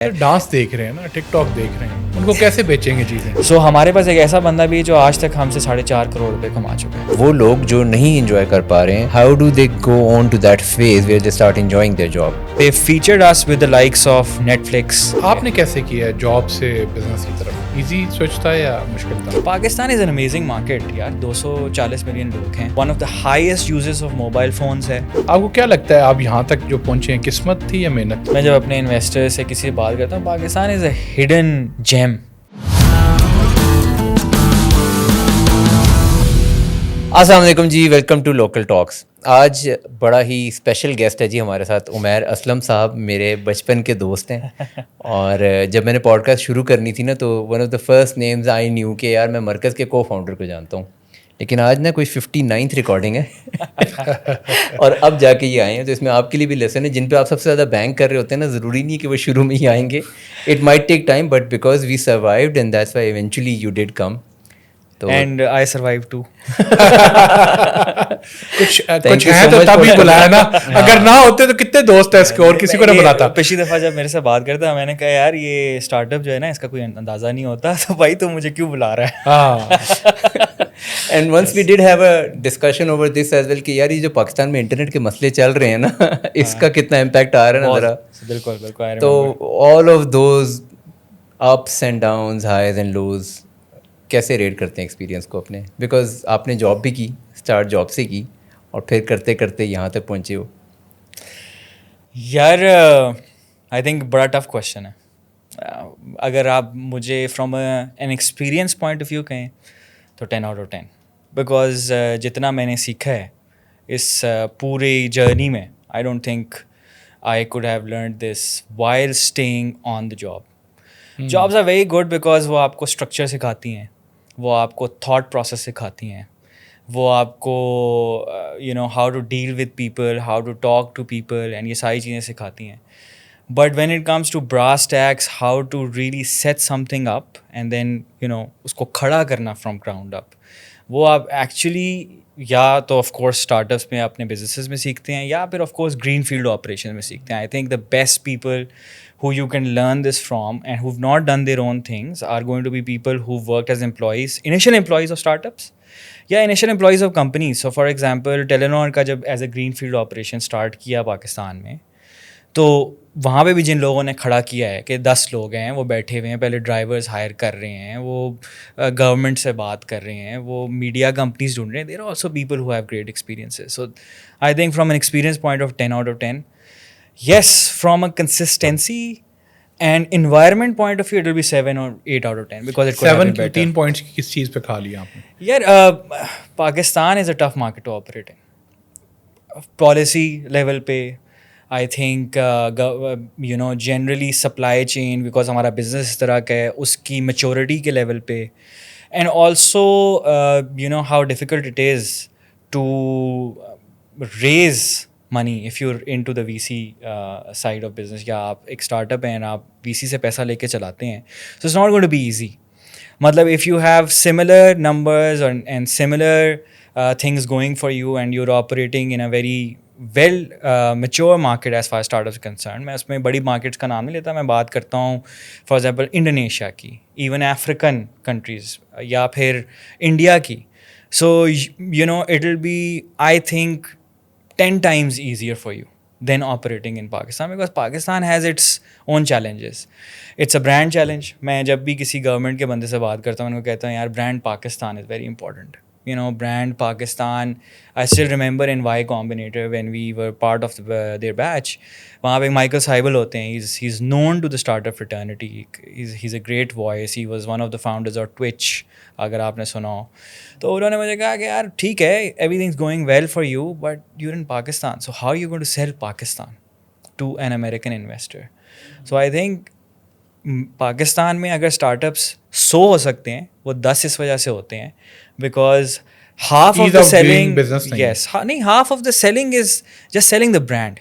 Dance دیکھ رہے ہیں نا, ٹک ٹاک دیکھ رہے ہیں, ان کو کیسے بیچیں گے چیزیں؟ سو ہمارے پاس ایک ایسا بندہ بھی ہے جو آج تک ہم سے 4.5 کروڑ روپے کما چکے ہیں. وہ لوگ جو نہیں انجوائے کر پا رہے ہیں, how do they go on to that phase where they start enjoying their job. They featured us with the likes of Netflix. آپ نے کیسے کیا ہے جاب سے بزنس کی طرف؟ ایزی سوچ تھا یا مشکل تھا؟ Pakistan is an amazing market یار, 240 ملین لوگ ہیں, one of the highest users of mobile phones ہے. آپ کو کیا لگتا ہے آپ یہاں تک جو پہنچے ہیں قسمت تھی یا محنت؟ میں جب اپنے انویسٹر سے کسی سے بات کرتا ہوں, پاکستان از اے ہڈن جیم. السلام علیکم جی, ویلکم ٹو لوکل ٹاکس. آج بڑا ہی اسپیشل گیسٹ ہے جی ہمارے ساتھ. عمیر اسلم صاحب میرے بچپن کے دوست ہیں, اور جب میں نے پوڈ کاسٹ شروع کرنی تھی نا تو one of the first names I knew کہ یار میں مرکز کے کو فاؤنڈر کو جانتا ہوں, لیکن آج نا کوئی 59th ریکارڈنگ ہے اور اب جا کے یہ آئے ہیں, تو اس میں آپ کے لیے بھی لیسن ہے. جن پہ آپ سب سے زیادہ بینک کر رہے ہوتے ہیں نا, ضروری نہیں کہ وہ شروع میں ہی آئیں گے. It might take time but because we survived and that's why eventually you did come. And I survive too. کچھ ہے تو تب ہی بلایا نا, اگر نہ ہوتے تو کتنے دوست ہیں اس کے اور کسی کو نہ بلاتا. پچھلی دفعہ جب میرے سے بات کرتا میں نے کہا یار یہ اسٹارٹ اپ جو ہے نا اس کا کوئی اندازہ نہیں ہوتا, تو بھائی تو مجھے کیوں بلا رہا ہے. ہاں, and once we did have a discussion over this as well کہ یار یہ جو پاکستان میں انٹرنیٹ کے مسئلے چل رہے ہیں نا, اس کا کتنا امپیکٹ آ رہا ہے نا ذرا. بالکل بالکل. تو all of those ups and downs, highs and lows, کیسے ریٹ کرتے ہیں ایکسپیرینس کو اپنے؟ بیکاز آپ نے جاب بھی کی, اسٹارٹ جاب سے کی, اور پھر کرتے کرتے یہاں تک پہنچے ہو. یار آئی تھنک بڑا ٹف کویشچن ہے. اگر آپ مجھے from an experience point of view کہیں تو 10 out of 10, بیکاز جتنا میں نے سیکھا ہے اس پوری جرنی میں, I don't think I could have learn this while staying on the job. Jobs are very good because وہ آپ کو اسٹرکچر سکھاتی ہیں, وہ آپ کو تھاٹ پروسیس سکھاتی ہیں, وہ آپ کو how to deal with people, how to talk to people, and یہ ساری چیزیں سکھاتی ہیں. But when it comes to brass tacks, how to really set something up and then اس کو کھڑا کرنا فرام گراؤنڈ اپ, وہ آپ ایکچولی یا تو آف کورس اسٹارٹ اپس میں اپنے بزنسز میں سیکھتے ہیں, یا پھر of course green field operation میں سیکھتے ہیں. I think the best people who you can learn this from and who've not done their own things are going to be people who've worked as employees, initial employees of startups, initial employees of companies. So for example, Telenor کا جب as a green field operation start کیا پاکستان میں, تو وہاں پہ بھی جن لوگوں نے کھڑا کیا ہے کہ 10 لوگ ہیں, وہ بیٹھے ہوئے ہیں, پہلے ڈرائیورز ہائر کر رہے ہیں, وہ گورنمنٹ سے بات کر رہے ہیں, وہ میڈیا کمپنیز ڈھونڈ رہے ہیں. There are also people who have great experiences. So I think from an experience point of 10 out of 10, yes, from a consistency and environment point of view, it will be 7 or 8 out of 10 because it could have been better. 7 points کس چیز پہ کھا لیا آپ نے؟ یار Pakistan is a tough market to operate in. Policy level پہ I think generally supply chain, because ہمارا بزنس اس طرح کا ہے, اس کی میچورٹی کے لیول پہ, and also how difficult it is to raise money if you're into the VC side of business, یا آپ ایک اسٹارٹ اپ ہیں and آپ VC سے پیسہ لے کے چلاتے ہیں, so it's not going to be easy. مطلب if you have similar numbers and similar things going for you and you're operating in a very well mature market as far as startups are concerned. میں اس میں بڑی markets کا نام نہیں لیتا, میں بات کرتا ہوں فار ایگزامپل انڈونیشیا کی, ایون افریقن کنٹریز, یا پھر انڈیا کی. so it will be I think 10 times easier for you than operating in Pakistan, because Pakistan has its own challenges. It's a brand challenge. میں جب بھی کسی government کے بندے سے بات کرتا ہوں, ان کو کہتا ہوں یار brand Pakistan is very important. Brand Pakistan, I still remember in Y Combinator when we were part of their batch, وہاں پہ مائیکل سائبل ہوتے ہیں, he's known to the startup fraternity, he's a great voice, he was one of the founders of Twitch, اگر آپ نے سنا ہو. تو انہوں نے مجھے کہا کہ یار ٹھیک ہے, everything is going well for you, but you in Pakistan, so how you going to sell Pakistan to an American investor. So I think Pakistan میں اگر اسٹارٹ اپس 100 ہو سکتے ہیں, وہ 10 اس وجہ سے ہوتے ہیں because half of the selling, yes, نہیں, half of the selling is just selling the brand.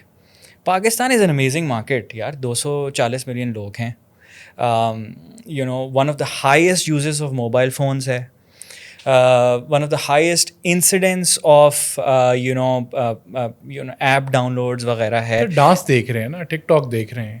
Pakistan is an amazing market یار, 240 ملین لوگ ہیں, one of the highest users of mobile phones ہے, one of the highest incidents of app downloads وغیرہ ہے. Dance دیکھ رہے ہیں نا, ٹک ٹاک دیکھ رہے ہیں,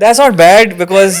That's not bad because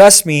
trust me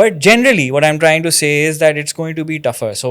But generally, what I'm trying to say is that it's going to be tougher. So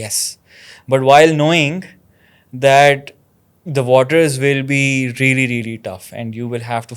yes. But while knowing that the waters will be really, really tough and you will have to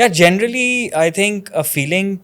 Yeah, generally, I think a feeling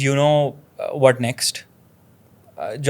you know what next.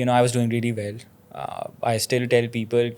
you know, I was doing really well. I still tell people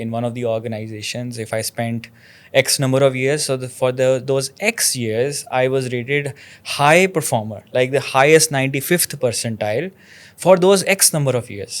in one of the organizations, if I spent X number of years, so for those X years, I was rated high performer, like the highest 95th percentile for those X number of years.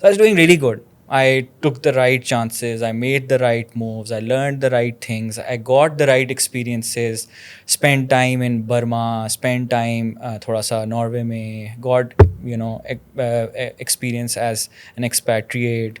So I was doing really good. I took the right chances, I made the right moves, I learned the right things, I got the right experiences, spent time in Burma, spent time thoda sa Norway mein, got, you know, experience as an expatriate,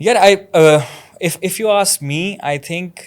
Yeah, if you ask me, I think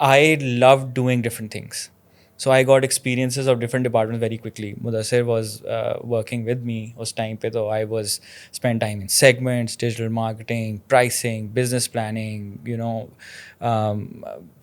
I loved doing different things. So I got experiences of different departments very quickly. Mudassir was working with me us time pe, so I was spent time in segments, digital marketing, pricing, business planning, you know,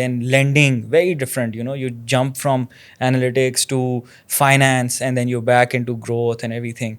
then lending, very different, you know, you jump from analytics to finance and then you're back into growth and everything.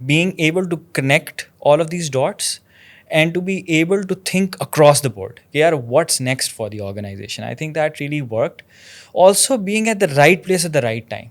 being able to connect all of these dots and to be able to think across the board. Yeah, what's next for the organization? I think that really worked. Also being at the right place at the right time.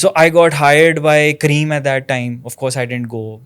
So I got hired by Kareem at that time. Of course I didn't go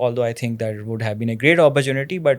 although I think that would have been a great opportunity, but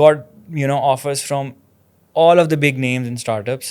Got, you know, offers from all of the big names in startups.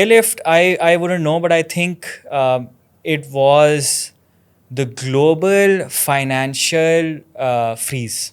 Airlift I wouldn't know, but I think it was the global financial freeze.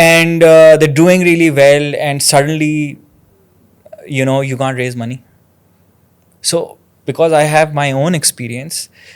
And they're doing really well, and suddenly, you know, you can't raise money. So because I have my own experience,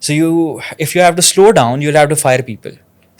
so if you have to slow down, you'll have to fire people.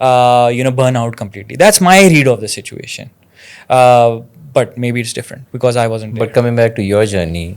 you know, burn out completely. That's my read of the situation. But maybe it's different because I wasn't there. But coming back to your journey,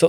So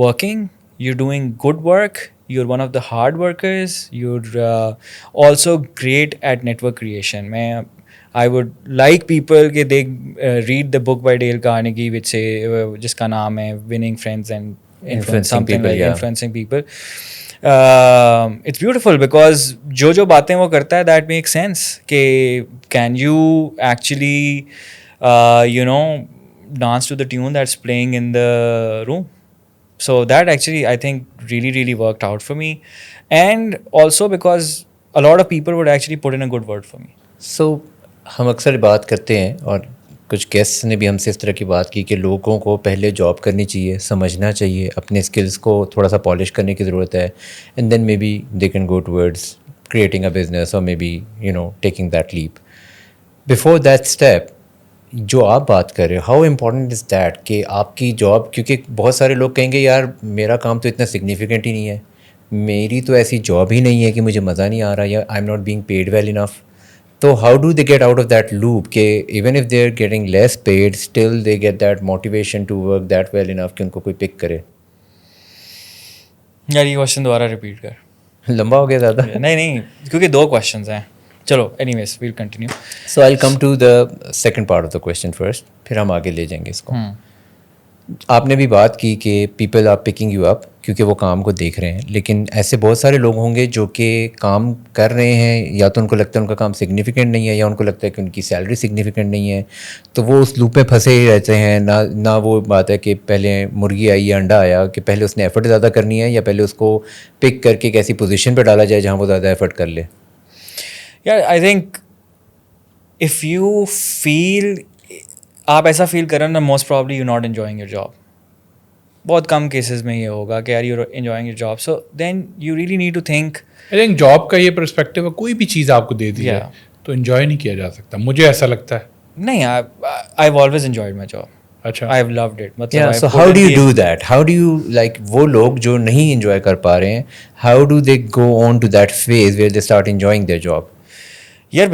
working, you're doing good work, you're one of the hard workers, you're also great at network creation. I would like people کہ they read the book by Dale Carnegie which say جس کا نام ہے Winning Friends and Influence, something like Influencing People. It's beautiful because جو باتیں وہ کرتا ہے that makes sense کہ can you actually dance to the tune that's playing in the room. So that actually I think really worked out for me, and also because a lot of people would actually put in a good word for me. So ہم اکثر بات کرتے ہیں اور کچھ guest نے بھی ہم سے اس طرح کی بات کی کہ لوگوں کو پہلے جاب کرنی چاہیے, سمجھنا چاہیے, اپنے اسکلس کو تھوڑا سا پالش کرنے کی ضرورت ہے, and then maybe they can go towards creating a business اور maybe taking that leap. Before that step جو آپ بات کر رہے ہو, ہاؤ امپورٹنٹ از دیٹ کہ آپ کی جاب, کیونکہ بہت سارے لوگ کہیں گے یار میرا کام تو اتنا سگنیفیکنٹ ہی نہیں ہے, میری تو ایسی جاب ہی نہیں ہے کہ مجھے مزہ نہیں آ رہا, یا I am not being paid well enough. تو how do they get out of that loop کہ even if they are getting less paid still they get that motivation to work that well enough کہ ان کو کوئی پک کرے؟ یار یہ question دوبارہ ریپیٹ کر, لمبا ہو گیا زیادہ. نہیں کیونکہ 2 کوشچنز ہیں. چلو anyway we'll continue. So I come to the second part of the question first, پھر ہم آگے لے جائیں گے اس کو. آپ نے بھی بات کی کہ people are picking you up کیونکہ وہ کام کو دیکھ رہے ہیں, لیکن ایسے بہت سارے لوگ ہوں گے جو کہ کام کر رہے ہیں, یا تو ان کو لگتا ہے ان کا کام سگنیفیکنٹ نہیں ہے, یا ان کو لگتا ہے کہ ان کی سیلری سگنیفیکنٹ نہیں ہے, تو وہ اس لوپ میں پھنسے ہی رہتے ہیں. نہ وہ بات ہے کہ پہلے مرغی آئی یا انڈا آیا, کہ پہلے اس نے ایفرٹ زیادہ کرنی ہے یا پہلے اس کو پک کر کے ایک ایسی پوزیشن پہ ڈالا جائے جہاں وہ زیادہ ایفرٹ کر لے. یار I think if you feel, آپ ایسا فیل کریں نا, most probably you not enjoying your job. بہت کم کیسز میں یہ ہوگا کہ یار you enjoying your job, so then you really need to think. I think job کا یہ پرسپیکٹیو ہے, کوئی بھی چیز آپ کو دے دی ہے تو انجوائے نہیں کیا جا سکتا, مجھے ایسا لگتا ہے. نہیں, I have always enjoyed my job. اچھا, آئی ہیو لوڈ اٹ. مطلب so how do you do that, how do you like وہ لوگ جو نہیں انجوائے کر پا رہے ہیں, how do they go on to that phase where they start enjoying their job? یار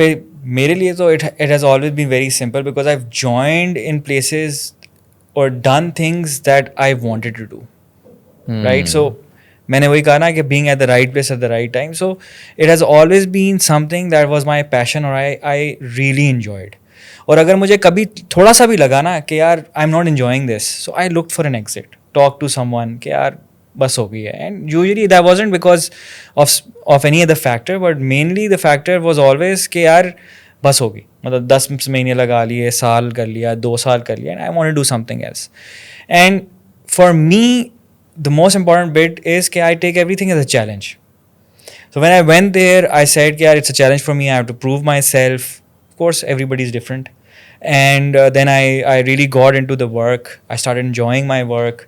میرے لیے تو it has always been very simple because I have joined in places اور done things that I wanted to do, right. So میں نے وہی کہا نا کہ being at the right place at the right time. So it has always been something that was my passion اور I really enjoyed. اور اگر مجھے کبھی تھوڑا سا بھی لگا نا کہ یار I am not enjoying this, so I look for an exit, talk to someone کہ یار بس ہو گئی ہے. And usually that wasn't because of any other factor, but mainly the factor was always کہ یار بس ہو گئی, مطلب 10 مہینے لگا لیے, سال کر لیا, 2 سال کر لیا, and I want to do something else. And for me the most important bit is that I take everything as a challenge. So when I went there, I said, yeah, it's a challenge for me. I have to prove myself. Of course, everybody is different. And then I really got into the work. I started enjoying my work.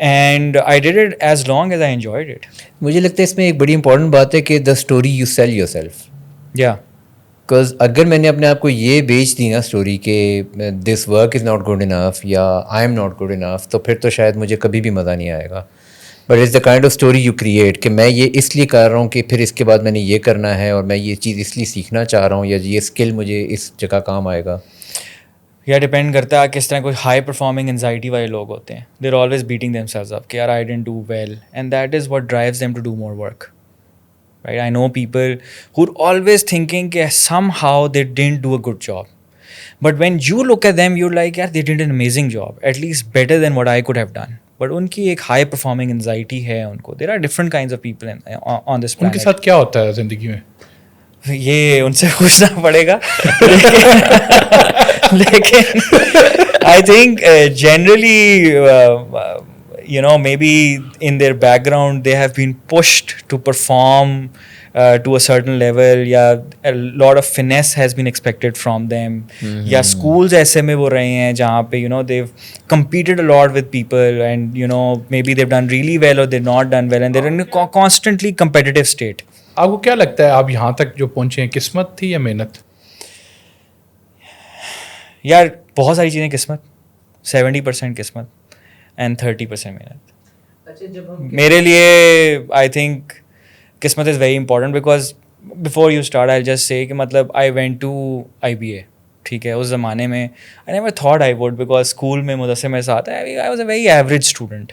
And I did it as long as I enjoyed it. مجھے لگتا ہے اس میں ایک بڑی important بات ہے کہ the story you sell yourself. Yeah. Because اگر میں نے اپنے آپ کو یہ بیچ دی نا اسٹوری کہ this work is not good enough یا I am not good enough, تو پھر تو شاید مجھے کبھی بھی مزہ نہیں آئے گا. But it's the kind of story you create کہ میں یہ اس لیے کر رہا ہوں کہ پھر اس کے بعد میں نے یہ کرنا ہے, اور میں یہ چیز اس لیے سیکھنا چاہ رہا ہوں, یا یہ اسکل مجھے اس جگہ کام آئے گا. یا ڈپینڈ کرتا ہے کس طرح کوئی ہائی پرفارمنگ انزائٹی والے لوگ ہوتے ہیں, they are always beating themselves up کہ یار I didn't do well, and that is what drives them to do more work. Right? I know people who are always thinking that somehow they didn't do a good job. But when you look at them, you're like, yeah, they did an amazing job. At least better than what I could have done. But unki ek high performing anxiety hai unko. There are different kinds of people on this planet. Unke saath kya hota hai zindagi mein? یہ ان سے پوچھنا پڑے گا. لیکن I think generally maybe in their background they have been pushed to perform to a certain level, yeah, a lot of finesse has been expected from them. Yeah, schools aise mein wo rahe hain jahan pe they've competed a lot with people, and maybe they've done really well or they've not done well, and they're in a constantly competitive state. آپ کو کیا لگتا ہے آپ یہاں تک جو پہنچے ہیں قسمت تھی یا محنت؟ یار بہت ساری چیزیں قسمت, 70% قسمت اینڈ 30% محنت. میرے لیے آئی تھنک قسمت از very important because before you start I just say کہ مطلب آئی وینٹ ٹو IBA. ٹھیک ہے, اس زمانے میں I never thought I would, because school میں مدثر میرے ساتھ I was a very average student,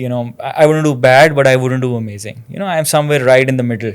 you know, I wouldn't do bad but I wouldn't do amazing. You know, I am somewhere right in the middle.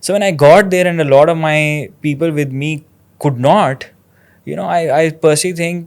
So when I got there and a lot of my people with me could not, you know, I personally think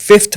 5th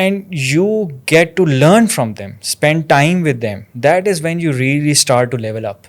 and you get to learn from them, spend time with them, that is when you really start to level up.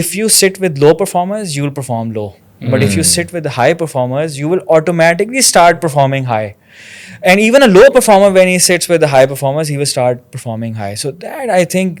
if you sit with low performers you will perform low, but if you sit with high performers you will automatically start performing high, and even a low performer when he sits with the high performers he will start performing high. So that I think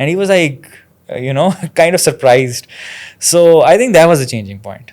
And he was like, you know, kind of surprised. So I think that was the changing point.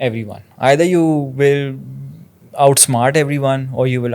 everyone. Either you will outsmart everyone or you will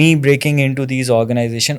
me breaking into these organization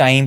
time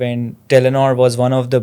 when Telenor was one of the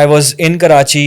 I was in Karachi,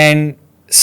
and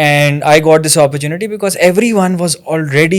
And I got this opportunity because everyone was already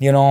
you know,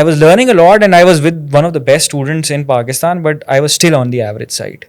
I was learning a lot and I was with one of the best students in Pakistan, but I was still on the average side.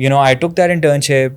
you know, I took that internship,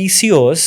PCOs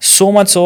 so much so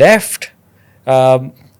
left,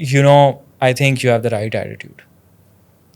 you know, I think you have the right attitude.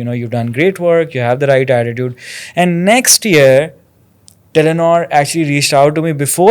you know, you've done great work, you have the right attitude. And next year Telenor actually reached out to me before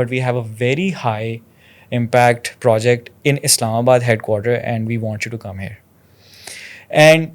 but we have a very high impact project in Islamabad headquarter and we want you to come here. And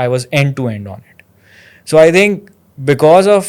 I was end to end on it. So I think because of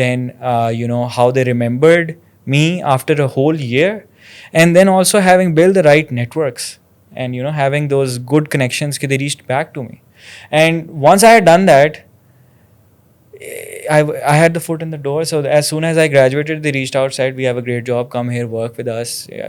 then you know how they remembered me after a whole year, And then also having built the right networks and, you know, having those good connections, they reached back to me. And once I had done that, I had the foot in the door. So as soon as I graduated, they reached out, said, we have a great job, come here, work with us. I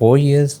4 years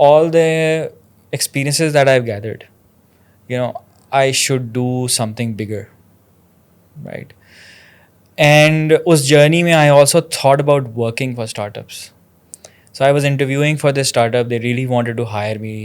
all the experiences that I've gathered, you know, I should do something bigger, right? And us journey mein I also thought about working for startups. So I was interviewing for this startup. They really wanted to hire me.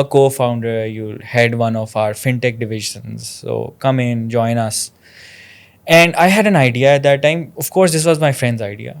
a co-founder, you'll head one of our fintech divisions, so come in, join us. And I had an idea at that time. Of course, this was my friend's idea,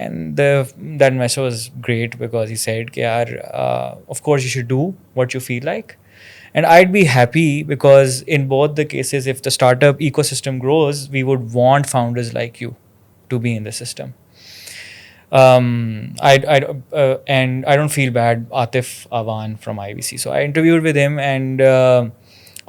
And that investor was great because he said, of course you should do what you feel like. And I'd be happy because in both the cases, if the startup ecosystem grows, we would want founders like you to be in the system. And I don't feel bad, Atif Awan from IBC. So I interviewed with him and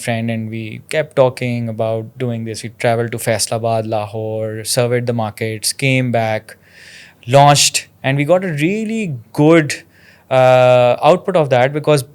friend and we kept talking about doing this. We traveled to Faisalabad, Lahore, surveyed the markets, came back, launched, and we got a really good output of that because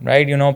right? You know,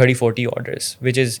30-40 orders, which is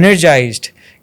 energized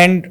And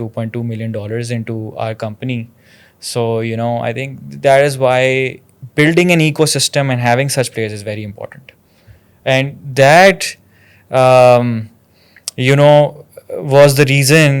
$2.2 million into our company. So, you know, I think that is why building an ecosystem and having such players is very important. And that, you know, was the reason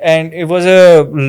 And it was a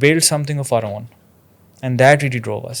build something of our own, and that really drove us.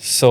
So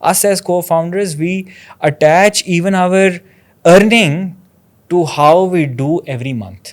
us as co-founders we attach even our earning to how we do every month.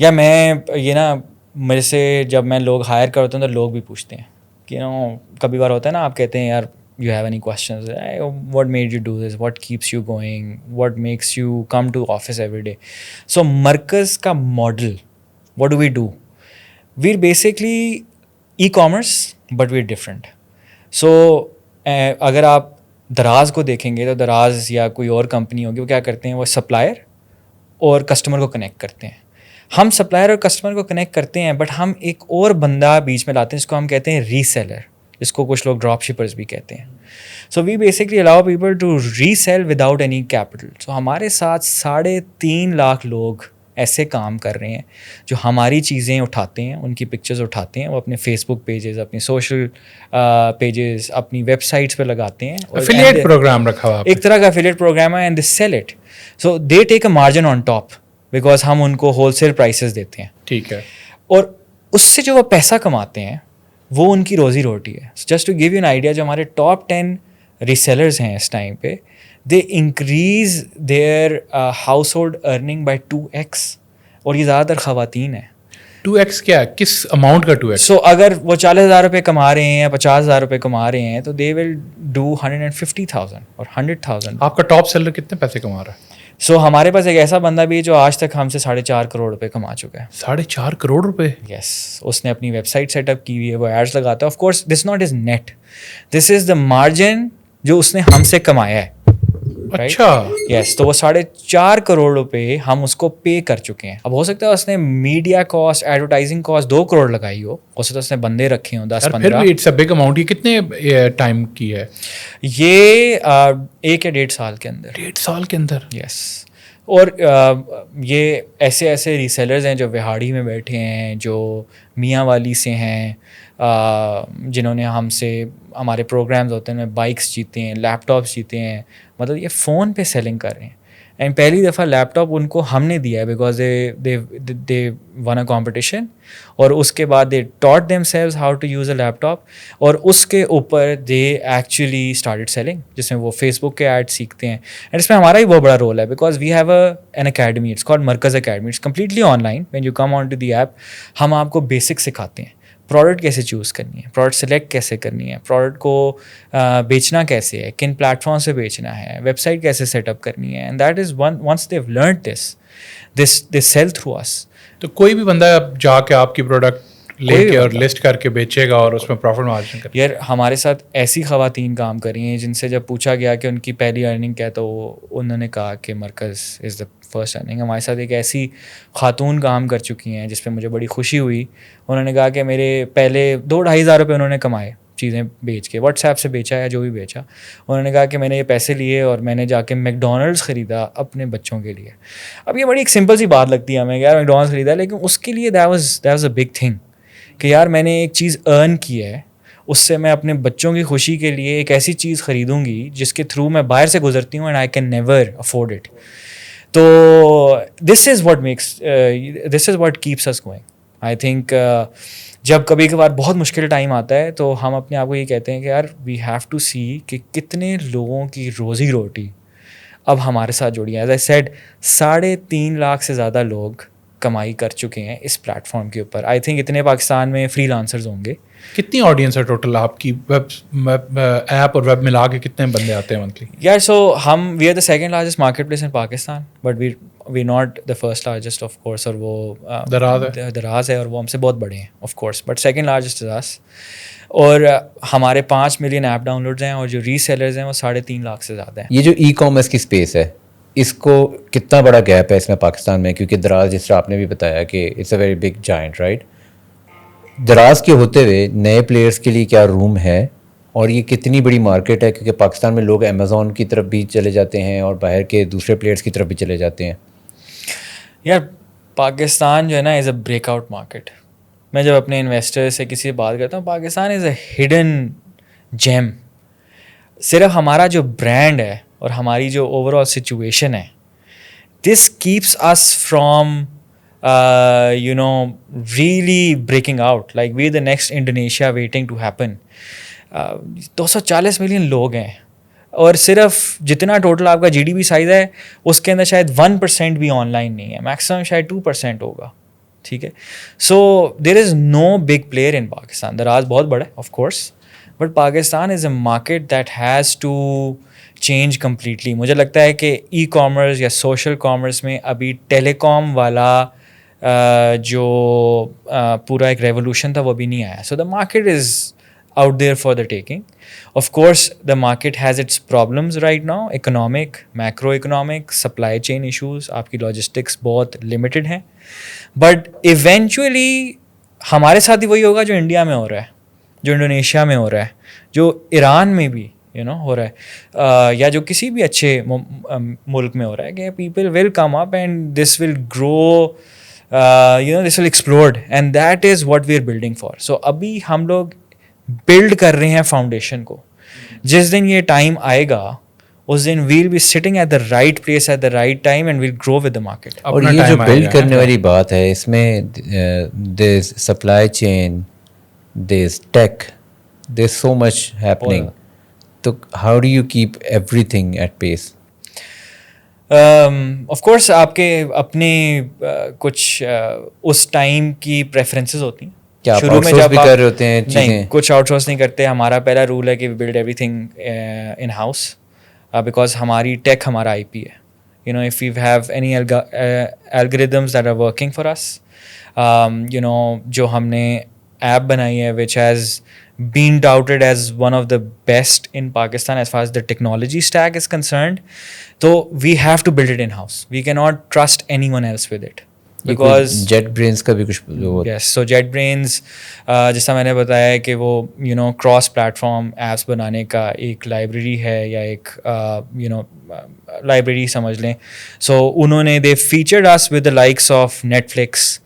یا میں یہ نا میرے سے جب میں لوگ higher کرتا ہوں تو لوگ بھی پوچھتے ہیں کہ کبھی بار ہوتا ہے نا آپ کہتے ہیں یار you have any questions what made you do this what keeps you going what makes you come to office every day. So Markaz کا model what do we do, we are basically e commerce but we are different. So اگر آپ دراز کو دیکھیں گے تو دراز یا کوئی اور کمپنی ہوگی وہ کیا کرتے ہیں, وہ سپلائر اور کسٹمر کو کنیکٹ کرتے ہیں. ہم سپلائر اور کسٹمر کو کنیکٹ کرتے ہیں بٹ ہم ایک اور بندہ بیچ میں لاتے ہیں جس کو ہم کہتے ہیں ری سیلر, جس کو کچھ لوگ ڈراپ شپرز بھی کہتے ہیں. So we basically allow people to resell without any capital. So ہمارے ساتھ 3.5 لاکھ لوگ ایسے کام کر رہے ہیں جو ہماری چیزیں اٹھاتے ہیں, ان کی پکچرز اٹھاتے ہیں, وہ اپنے فیس بک پیجز, اپنی سوشل پیجز, اپنی ویب سائٹس پہ لگاتے ہیں. افیلیٹ پروگرام رکھا ہوا ایک طرح کا افیلیٹ پروگرام ہے, and they sell it. So they take a margin on top because ہم ان کو ہول سیل پرائسز دیتے ہیں. ٹھیک ہے. اور اس سے جو وہ پیسہ کماتے ہیں وہ ان کی روزی روٹی ہے. Just to give you an idea, جو ہمارے ٹاپ 10 ریسیلرز ہیں اس ٹائم پہ, they increase their household earning by 2x, اور یہ زیادہ تر خواتین ہیں. 2x کیا ہے, کس اماؤنٹ کا 2x؟ سو اگر وہ 40,000 روپے کما رہے ہیں یا 50,000 روپے کما رہے ہیں تو دے ول ڈو 150,000 اور 100,000. آپ کا ٹاپ سیلر کتنے پیسے کما رہا ہے؟ سو ہمارے پاس ایک ایسا بندہ بھی ہے جو آج تک ہم سے 4.5 کروڑ روپے کما چکا ہے. 4.5 کروڑ روپے؟ یس. اس نے اپنی ویب سائٹ سیٹ اپ کی ہوئی ہے, وہ ایڈس لگاتا ہے. Of course this not is net, this is the margin جو اس نے ہم سے کمایا ہے. اچھا. یس. تو وہ 4.5 کروڑ روپے ہم اس کو پے کر چکے ہیں. اب ہو سکتا ہے اس نے media cost, advertising cost 2 crore لگائی ہو سکتا ہے اس نے بندے رکھے ہوں 10-15. پھر بھی اٹس اے بگ اماؤنٹ. یہ کتنے ٹائم کی ہے یہ 1 یا 1.5 سال کے اندر. 1.5 سال کے اندر؟ یس. اور یہ ایسے ریسیلرز ہیں جو وہاڑی میں بیٹھے ہیں, جو میاں والی سے ہیں, جنہوں نے ہم سے ہمارے پروگرامز ہوتے ہیں, بائکس جیتے ہیں, لیپ ٹاپس جیتے ہیں. مطلب یہ فون پہ سیلنگ کر رہے ہیں. اینڈ پہلی دفعہ لیپ ٹاپ ان کو ہم نے دیا ہے because they won a competition, اور اس کے بعد they taught themselves how to use a laptop, اور اس کے اوپر دے ایکچولی اسٹارٹیڈ سیلنگ, جس میں وہ فیس بک کے ایڈ سیکھتے ہیں. اینڈ اس میں ہمارا ہی بہت بڑا رول ہے because we have an academy, it's called Markaz academy. It's completely online. When you come on to the app, ہم آپ کو بیسک سکھاتے ہیں. پروڈکٹ کیسے چوز کرنی ہے, پروڈکٹ سلیکٹ کیسے کرنی ہے, پروڈکٹ کو بیچنا کیسے ہے, کن پلیٹ فارم سے بیچنا ہے, ویب سائٹ کیسے سیٹ اپ کرنی ہے. And that is once they have learned this they sell through us. تو کوئی بھی بندہ جا کے آپ کی پروڈکٹ لے کے اور لسٹ کر کے بیچے گا اور اس میں پروفٹ مارجن کرے گا. یار ہمارے ساتھ ایسی خواتین کام کر رہی ہیں جن سے جب پوچھا گیا کہ ان کی پہلی ارننگ کیا, تو انہوں نے کہا کہ مرکز از دا فرسٹ ارننگ. ہمارے ساتھ ایک ایسی خاتون کام کر چکی ہیں جس پہ مجھے بڑی خوشی ہوئی. انہوں نے کہا کہ میرے پہلے 2-2.5 ہزار روپے انہوں نے کمائے چیزیں بیچ کے, واٹس ایپ سے بیچا یا جو بھی بیچا. انہوں نے کہا کہ میں نے یہ پیسے لیے اور میں نے جا کے میک ڈونلڈس خریدا اپنے بچوں کے لیے. اب یہ بڑی ایک سمپل سی بات لگتی ہے ہمیں کہ یار میک ڈونلڈس خریدا, لیکن اس کے لیے that was a big thing کہ یار میں نے ایک چیز ارن کی ہے, اس سے میں اپنے بچوں کی خوشی کے لیے ایک ایسی چیز خریدوں گی جس کے تھرو میں باہر سے گزرتی ہوں and I can never afford it. تو this is what keeps us going. I think جب کبھی کبھار بہت مشکل ٹائم آتا ہے تو ہم اپنے آپ کو یہ کہتے ہیں کہ یار وی ہیو ٹو سی کہ کتنے لوگوں کی روزی روٹی اب ہمارے ساتھ جڑی ہے. ایز اے سیڈ 3.5 لاکھ سے زیادہ لوگ کمائی کر چکے ہیں اس پلیٹ فارم کے اوپر. آئی تھنک اتنے پاکستان میں فری لانسرز ہوں گے. کتنی آڈینس ہے ٹوٹل آپ کی ویب ایپ اور ویب ملا کے کتنے بندے آتے ہیں منتھلی؟ یار سو ہم we are the second largest market place in Pakistan, but we not the first largest of course, اور وہ دراز ہے اور وہ ہم سے بہت بڑے ہیں of course, but second largest is us. اور ہمارے 5 ملین ایپ ڈاؤن لوڈز ہیں, اور جو ری سیلرز ہیں وہ 3.5 لاکھ سے زیادہ ہیں. یہ جو ای کامرس کی اسپیس ہے, اس کو کتنا بڑا گیپ ہے اس میں پاکستان میں؟ کیونکہ دراز جس طرح آپ نے بھی بتایا کہ it's a very big giant, right? Daraz کے ہوتے ہوئے نئے پلیئرس کے لیے کیا روم ہے, اور یہ کتنی بڑی مارکیٹ ہے؟ کیونکہ پاکستان میں لوگ امیزون کی طرف بھی چلے جاتے ہیں اور باہر کے دوسرے پلیئرس کی طرف بھی چلے جاتے ہیں. یار پاکستان جو ہے نا از اے بریک آؤٹ مارکیٹ. میں جب اپنے انویسٹر سے کسی سے بات کرتا ہوں, پاکستان از اے ہڈن جیم. صرف ہمارا جو برانڈ ہے اور ہماری جو اوور آل سچویشن ہے, this keeps us from really breaking out. Like we're the next Indonesia waiting to happen. 240 million لوگ ہیں, اور صرف جتنا ٹوٹل آپ کا GDP سائز ہے اس کے اندر شاید 1% بھی آن لائن نہیں ہے, میکسیمم شاید 2% ہوگا. ٹھیک ہے. So there is no big player in Pakistan. Daraz بہت بڑا ہے of course, but Pakistan is a market that has to change completely. مجھے لگتا ہے کہ ای کامرس یا سوشل کامرس میں ابھی ٹیلی کام والا جو پورا ایک ریولوشن تھا وہ بھی نہیں آیا. So the market is out there for the taking. Of course, the market has its problems right now, economic, macroeconomic, supply chain issues, آپ کی logistics بہت limited ہیں, but eventually ہمارے ساتھ ہی وہی ہوگا جو انڈیا میں ہو رہا ہے, جو انڈونیشیا میں ہو رہا ہے, جو ایران میں بھی ہو رہا ہے, یا جو کسی بھی اچھے ملک میں ہو رہا ہے, کہ people will come up and this will grow, this will explode, and that is what we are building for. So ابھی ہم لوگ بلڈ کر رہے ہیں فاؤنڈیشن کو. جس دن یہ ٹائم آئے گا اس دن we'll be sitting at the right place at the right time and we'll grow with the market. اور یہ جو بلڈ کرنے والی بات ہے اس میں there is supply chain, there is tech, there is so much happening. تو how do you keep everything at pace? Of course آپ کے اپنے کچھ اس ٹائم کی پریفرنسز ہوتی ہیں. شروع میں جب کر رہے ہوتے ہیں نہیں, کچھ آؤٹ سورس نہیں کرتے. ہمارا پہلا رول ہے کہ we build everything in house, because ہماری ٹیک ہمارا آئی پی ہے. If you have any algorithms that are working for us, جو ہم نے ایپ بنائی ہے which has been touted as one of the best in Pakistan as far as the technology stack is concerned, so we have to build it in house. We cannot trust anyone else with it. Because JetBrains کا بھی کچھ yes, so jet brains جس طرح میں نے بتایا ہے کہ وہ کراس پلیٹ فارم ایپس بنانے کا ایک لائبریری ہے, یا ایک لائبریری سمجھ لیں. سو انہوں نے they featured us with the likes of Netflix,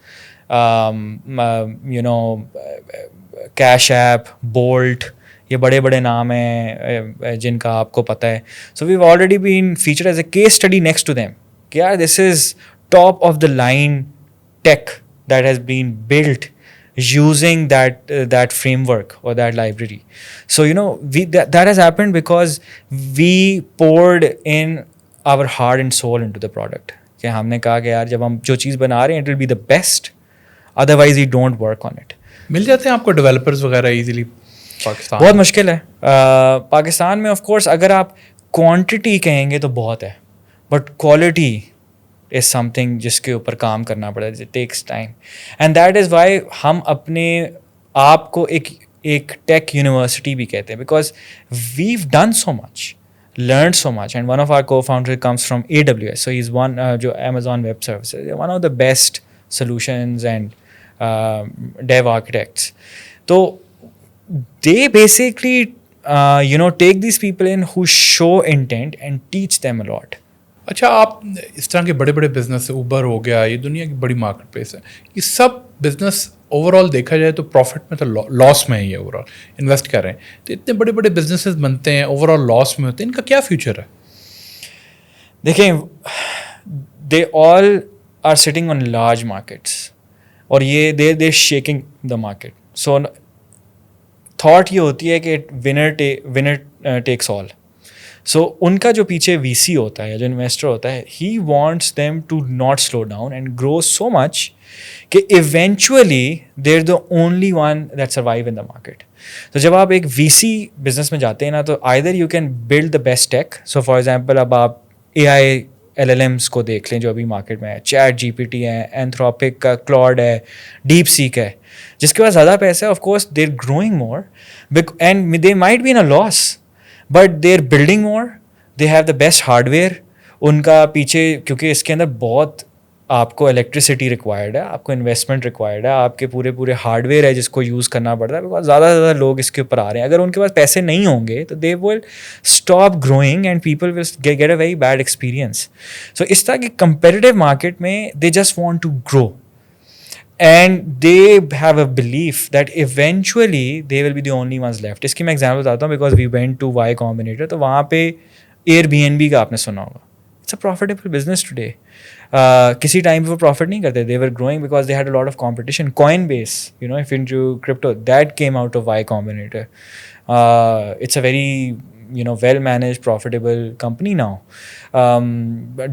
Cash App, Bolt, یہ بڑے بڑے نام ہیں جن کا آپ کو پتہ ہے. So we've already been featured as a case study next to them کہ یار دس از top of the line tech that has been built using that framework or that library. So that has happened because we poured in our heart and soul into the product. کہ ہم نے کہا کہ یار جب ہم جو چیز بنا رہے ہیں it will be the best, otherwise we don't work on it. مل جاتے ہیں آپ کو ڈیولپرز وغیرہ ایزیلی پاکستان؟ بہت مشکل ہے پاکستان میں. آف کورس اگر آپ کوانٹٹی کہیں گے تو بہت ہے, but quality is some thing جس کے اوپر کام کرنا پڑتا ہے. It takes time, and that is why ہم اپنے آپ کو ایک ٹیک یونیورسٹی بھی کہتے ہیں, because we've done so much, learn so much, and one of our cofounder comes from AWS, so he is one جو Amazon Web Services, one of the best solutions and dev architects. تو they basically take these people in who show intent and teach them a lot. اچھا, آپ اس طرح کے بڑے بڑے business, Uber ہو گیا, یہ دنیا کی بڑی مارکیٹ پلیس ہے, یہ سب بزنس اوور آل دیکھا جائے تو پروفٹ میں تو لاس میں ہی ہے, اوور آل انویسٹ کر رہے ہیں تو اتنے بڑے بڑے بزنسز بنتے ہیں, اوور آل لاس میں ہوتے ہیں, ان کا کیا فیوچر ہے؟ دیکھیں, they all are sitting on large markets, اور یہ they shaking the market. So thought یہ ہوتی ہے کہ ونر ٹیکس آل. سو ان کا جو پیچھے وی سی ہوتا ہے, جو انویسٹر ہوتا ہے, he wants them to not slow down and grow so much کہ eventually they are the only one that survive in the market. تو جب آپ ایک وی سی بزنس میں جاتے ہیں نا, تو either you can build the best take. So for example اب آپ AI LLMs کو دیکھ لیں جو ابھی مارکیٹ میں ہے, چیٹ GPT ہے, اینتھروپک کا کلاڈ ہے, ڈیپ سیک ہے, جس کے پاس زیادہ پیسہ ہے. Of course they are growing more and they might be in a loss, but they are building more, they have the best hardware. ان کا پیچھے کیونکہ اس کے اندر بہت آپ کو الیکٹریسٹی ریکوائرڈ ہے, آپ کو انویسٹمنٹ ریکوائرڈ ہے, آپ کے پورے ہارڈ ویئر ہے جس کو یوز کرنا پڑتا ہے, بیکاز زیادہ سے زیادہ لوگ اس کے اوپر آ رہے ہیں. اگر ان کے پاس پیسے نہیں ہوں گے تو they will stop growing and people will get a very bad experience. So اس طرح کی کمپیٹیو مارکیٹ میں they just want to grow, and they have a belief that eventually they will be the only ones left. اس کی میں example بتاتا ہوں, because we went to Y Combinator, تو وہاں پہ Airbnb کا آپ نے سنا ہوگا. It's a profitable business today. کسی ٹائم پہ وہ پروفٹ نہیں کرتے, they were growing because they had a lot of competition. Coinbase, if into crypto, that came out of Y Combinator. It's a very well managed profitable company now.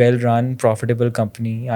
well run profitable company.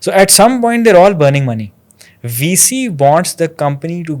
So at some point they're all burning money. VC wants the company to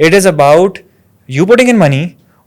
It is about you putting in money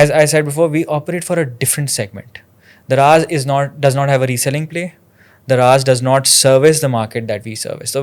as I said before, we operate for a different segment. Daraz does not have a reselling play. Daraz does not service the market that we service. So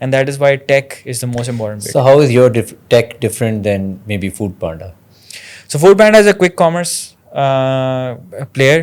and that is why tech is the most important bit. So how is your tech different than maybe Food Panda? So Food Panda is a quick commerce player.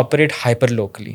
operate hyper locally.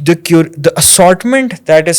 the assortment that is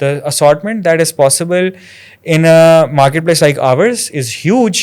the assortment that is possible in a marketplace like ours is huge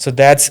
So that's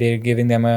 they're giving them a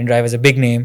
InDrive is a big name,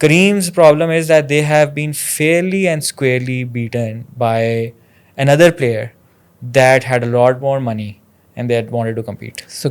Kareem's problem is that they have been fairly and squarely beaten by another player that had a lot more money and that wanted to compete. So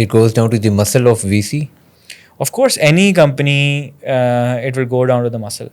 it goes down to the muscle of VC? Of course, any company it will go down to the muscle.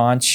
5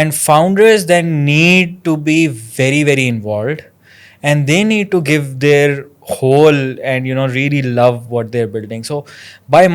And founders then need to be very, very involved, and they need to give their whole and you know really love what they're building. So by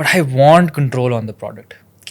but I want control on the product.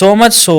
So much so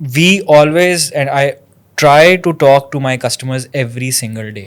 we always, and I try to talk to my customers every single day.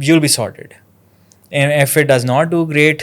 you'll be sorted, and if it does not do great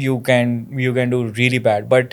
you can do really bad. But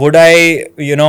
would I, you know,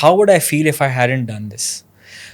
how would I feel if I hadn't done this.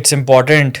it's important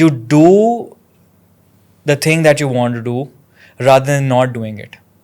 you do the thing that you want to do rather than not doing it.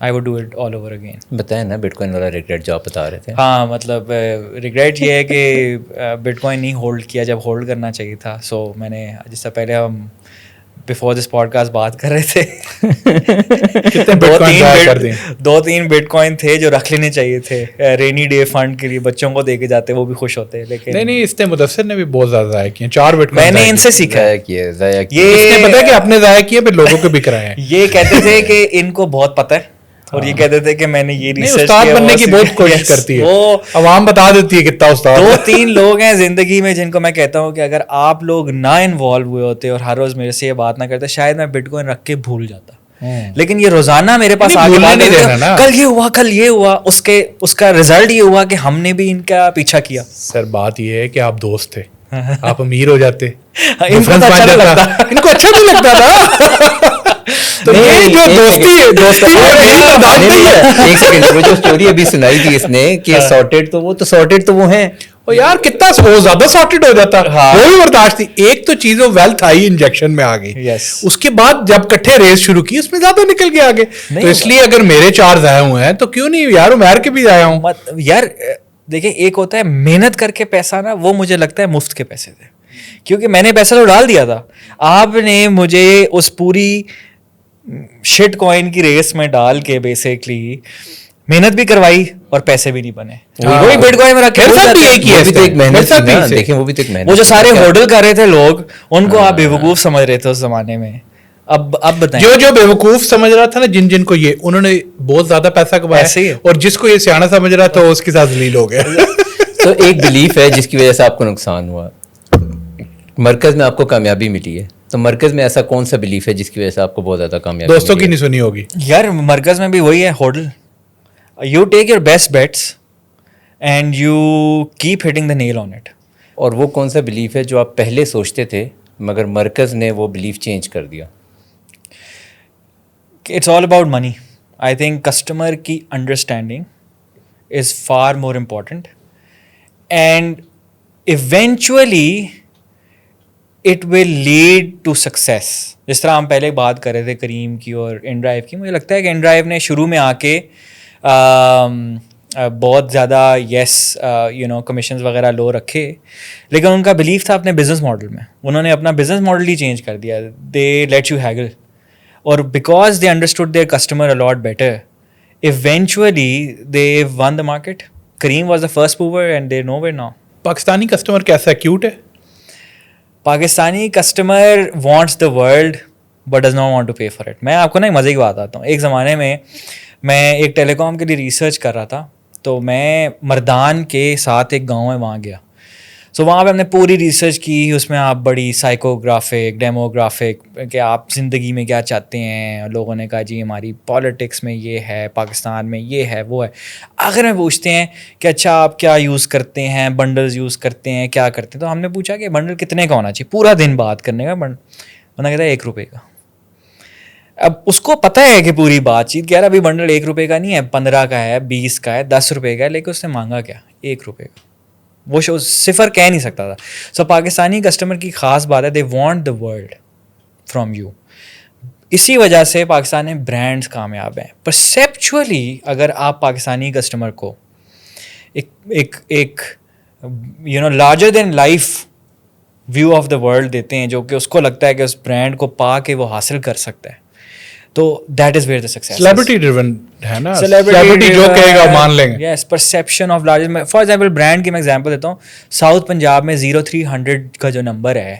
I would do it all over again. بتائیں نا but coin والا regret جو آپ بتا رہے تھے. ہاں مطلب ریگریٹ یہ ہے کہ بٹ کوائن نہیں ہولڈ کیا جب ہولڈ کرنا چاہیے تھا. سو میں نے جس سے پہلے ہم بفور دس پوڈ کاسٹ بات کر رہے تھے 2-3 بٹ کوائن تھے جو رکھ لینے چاہیے تھے رینی ڈے فنڈ کے لیے, بچوں کو دے کے جاتے وہ بھی خوش ہوتے. لیکن نہیں اس نے مدثر نے بھی بہت زیادہ ضائع کیے 4 بٹ میں نے ان سے سیکھا ہے. یہ پتا ہے کہ اپنے ضائع کیے پھر لوگوں کے بھی کرائے ہیں. یہ کہتے تھے کہ ان کو بہت پتہ ہے اور یہ کہتے تھے کہ میں نے یہ ریسرچ استاد بننے کی بہت کوشش کرتی ہے, وہ عوام بتا دیتی ہے کتنا استاد. 2-3 لوگ ہیں زندگی میں جن کو میں کہتا ہوں کہ اگر آپ لوگ نہ انوالو ہوئے ہوتے اور ہر روز میرے سے یہ بات نہ کرتے شاید میں بٹ کوائن رکھ کے بھول جاتا. لیکن یہ روزانہ میرے پاس آ کے کل یہ ہوا اس کا رزلٹ یہ ہوا کہ ہم نے بھی ان کا پیچھا کیا. سر بات یہ ہے کہ آپ دوست تھے, آپ امیر ہو جاتے, ان کو اچھا نہیں لگتا, ان کو اچھا نہیں لگتا تھا. تو یہ جو دوستی ایک سیکنڈ, وہ جو اسٹوری ابھی سنائی تھی اس نے کہ سارٹیڈ تو وہ ہیں, اور یار کتنا زیادہ سارٹیڈ ہو جاتا, وہ بھی برداشت تھی. ایک تو چیز ویلتھ آئی انجیکشن میں آ گئی, اس کے بعد جب کٹھے ریس شروع کی اس میں زیادہ نکل کے آگے. تو اس لیے اگر میرے 4 ضائع ہوئے ہیں تو کیوں نہیں یار عمیر کے بھی ضائع ہوں. یار دیکھیں ایک ہوتا ہے محنت کر کے پیسہ نا, وہ مجھے لگتا ہے مفت کے پیسے تھے کیونکہ میں نے پیسہ تو ڈال دیا تھا. آپ نے مجھے اس پوری شٹ کوائن کی ریس میں ڈال کے بیسکلی محنت بھی کروائی اور پیسے بھی نہیں بنے. وہی بٹ کوائن میں رکھے وہ جو سارے ہوڈل کر رہے تھے لوگ, ان کو آپ بیوقوف سمجھ رہے تھے اس زمانے میں. اب بتائیں جو بیوقوف سمجھ رہا تھا نا, جن کو یہ انہوں نے بہت زیادہ پیسہ کمایا, اور جس کو یہ سیاح سمجھ رہا تھا اس کے ساتھ ذلیل ہو گیا. تو ایک بلیف ہے جس کی وجہ سے آپ کو نقصان ہوا, مرکز میں آپ کو کامیابی ملی ہے, تو مرکز میں ایسا کون سا بلیف ہے جس کی وجہ سے آپ کو بہت زیادہ کامیابی؟ دوستوں کی نہیں سنی ہوگی یار. مرکز میں بھی وہی ہے hodl, you take your best bets and you keep hitting the nail on it. اور وہ کون سا بلیف ہے جو آپ پہلے سوچتے تھے مگر مرکز نے وہ بلیف چینج کر دیا؟ It's all about money. I think customer کی understanding is far more important and eventually it will lead to success. جس طرح ہم پہلے بات کر رہے تھے کریم کی اور ان ڈرائیو کی, مجھے لگتا ہے کہ ان ڈرائیو نے شروع میں آ کے بہت زیادہ کمیشنز وغیرہ لو رکھے, لیکن ان کا بلیف تھا اپنے بزنس ماڈل میں. انہوں نے اپنا بزنس ماڈل ہی چینج کر دیا. دے لیٹ یو ہیگل, اور because they understood their customer a lot better, eventually they won the market. Careem was the first mover and they nowhere now. Pakistani customer کیسا ہے, cute ہے؟ Pakistani customer wants the world but does not want to pay for it. میں آپ کو نا ایک مزے کی بات آتا ہوں. ایک زمانے میں ایک ٹیلی کام کے لیے ریسرچ کر رہا تھا, تو میں مردان کے ساتھ ایک گاؤں ہے وہاں گیا. سو وہاں پہ ہم نے پوری ریسرچ کی, اس میں آپ بڑی سائیکوگرافک ڈیموگرافک کہ آپ زندگی میں کیا چاہتے ہیں. لوگوں نے کہا جی ہماری پالیٹکس میں یہ ہے, پاکستان میں یہ ہے وہ ہے. آخر میں پوچھتے ہیں کہ اچھا آپ کیا یوز کرتے ہیں, بنڈلز یوز کرتے ہیں, کیا کرتے ہیں. تو ہم نے پوچھا کہ بنڈل کتنے کا ہونا چاہیے, پورا دن بات کرنے کا. بندہ کہتا ہے 1 روپے کا. اب اس کو پتہ ہے کہ پوری بات چیت کہہ رہا ابھی بنڈل 1 روپے کا نہیں ہے, 15 کا ہے, 20 کا ہے, 10 روپے کا ہے, لیکن اس نے مانگا کیا 1 روپے کا. وہ صفر کہہ نہیں سکتا تھا. سو پاکستانی کسٹمر کی خاص بات ہے, they want the world from you. اسی وجہ سے پاکستان میں برانڈس کامیاب ہیں. پرسیپچولی اگر آپ پاکستانی کسٹمر کو ایک larger than life view of the world دیتے ہیں, جو کہ اس کو لگتا ہے کہ اس برانڈ کو پا کے وہ حاصل کر سکتا ہے, تو that is where the success. Celebrity driven ہے نا, سیلیبریٹی جو کہے گا مان لیں گے. Yes, perception of larger. For example brand کی میں ایگزامپل دیتا ہوں, ساؤتھ پنجاب میں 0300 کا جو نمبر ہے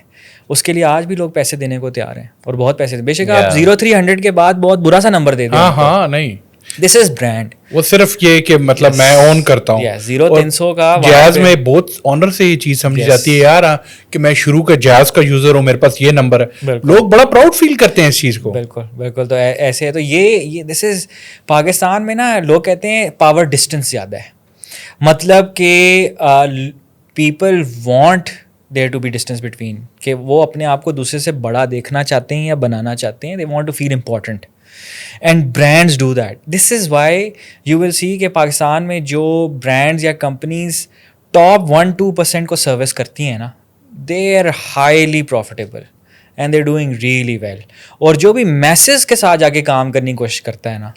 اس کے لیے آج بھی لوگ پیسے دینے کو تیار ہیں, اور بہت پیسے. بے شک آپ 0300 کے بعد بہت برا سا نمبر دے دیں. ہاں نہیں, دس از برانڈ. وہ صرف یہ کہ مطلب میں اون کرتا ہوں. 0300 کا جیز میں بہت آنر سے یہ چیز سمجھی جاتی ہے یار کہ میں شروع کا جیز کا یوزر ہوں, میرے پاس یہ نمبر ہے. لوگ بڑا پراؤڈ فیل کرتے ہیں اس چیز کو. بالکل. تو ایسے ہے. تو یہ دس از پاکستان میں نا, لوگ کہتے ہیں پاور ڈسٹینس زیادہ ہے. مطلب کہ people want there to be distance between, کہ وہ اپنے آپ کو دوسرے سے بڑا دیکھنا چاہتے ہیں یا بنانا چاہتے ہیں. They want to feel important and brands do that. This is why you will see کہ پاکستان میں جو برانڈز یا کمپنیز ٹاپ 1-2% کو سروس کرتی ہیں نا, they are highly profitable and they doing really well. اور جو بھی میسز کے ساتھ جا کے کام کرنے کی کوشش کرتا ہے نا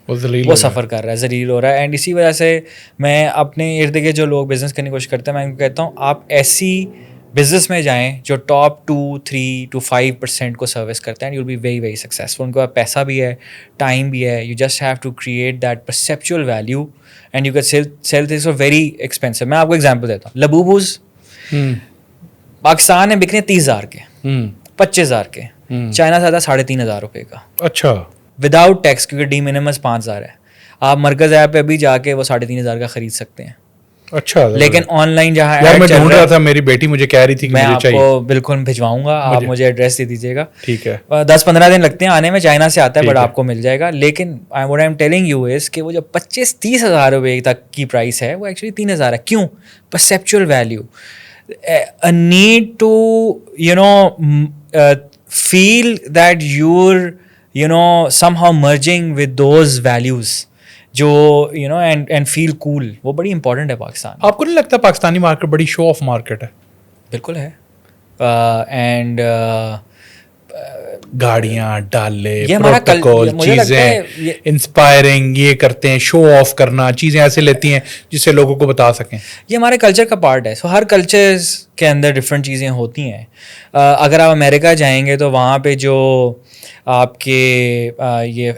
وہ سفر کر رہا ہے, ذلیل ہو رہا ہے. اینڈ اسی وجہ سے میں اپنے ارد گرد جو لوگ بزنس کرنے کی کوشش کرتے ہیں میں ان کو کہتا ہوں آپ ایسی بزنس میں جائیں جو ٹاپ 2-3 to 5% کو سروس کرتے ہیں, you will be very very successful. ان کے پاس پیسہ بھی ہے, ٹائم بھی ہے, you just have to create that perceptual value and you can sell things for very expensive. میں آپ کو ایگزامپل دیتا ہوں. لبوبوز پاکستان میں بکنے 30,000 کے, 25,000 کے, چائنا سے آتا ہے 3,500 روپے کا. اچھا, وداؤٹ ٹیکس, کیونکہ ڈی منیمس 5,000 ہے. آپ مرکز ایپ پہ ابھی جا کے وہ 3,500 کا خرید سکتے ہیں. اچھا, لیکن آن لائن جہاں یار میں ڈھونڈ رہا تھا, میری بیٹی مجھے کہہ رہی تھی کہ میں مجھے آپ چاہیے. کو بالکل بھجواؤں گا, آپ مجھے ایڈریس دے دیجیے گا. ٹھیک ہے, 10-15 دن لگتے ہیں آنے میں, چائنا سے آتا ہے بٹ آپ کو مل جائے گا. لیکن what I'm telling you is کہ وہ جو 25-30 ہزار روپے تک کی پرائس ہے وہ ایکچولی 3,000 ہے. کیوں؟ پرسیپچوئل value, a need to feel that you're somehow merging with those values جو and feel cool, وہ بڑی امپورٹنٹ ہے پاکستان. آپ کو نہیں لگتا پاکستانی مارکیٹ بڑی شو آف مارکیٹ ہے؟ بالکل ہے. اینڈ گاڑیاں ڈالے, یہ ہمارا پروٹوکول, چیزیں انسپائرنگ, یہ کرتے ہیں شو آف کرنا, چیزیں ایسے لیتی ہیں جس سے لوگوں کو بتا سکیں. یہ ہمارے کلچر کا پارٹ ہے. سو ہر کلچرز کے اندر ڈفرینٹ چیزیں ہوتی ہیں. اگر آپ امریکہ جائیں گے تو وہاں پہ جو آپ کے یہ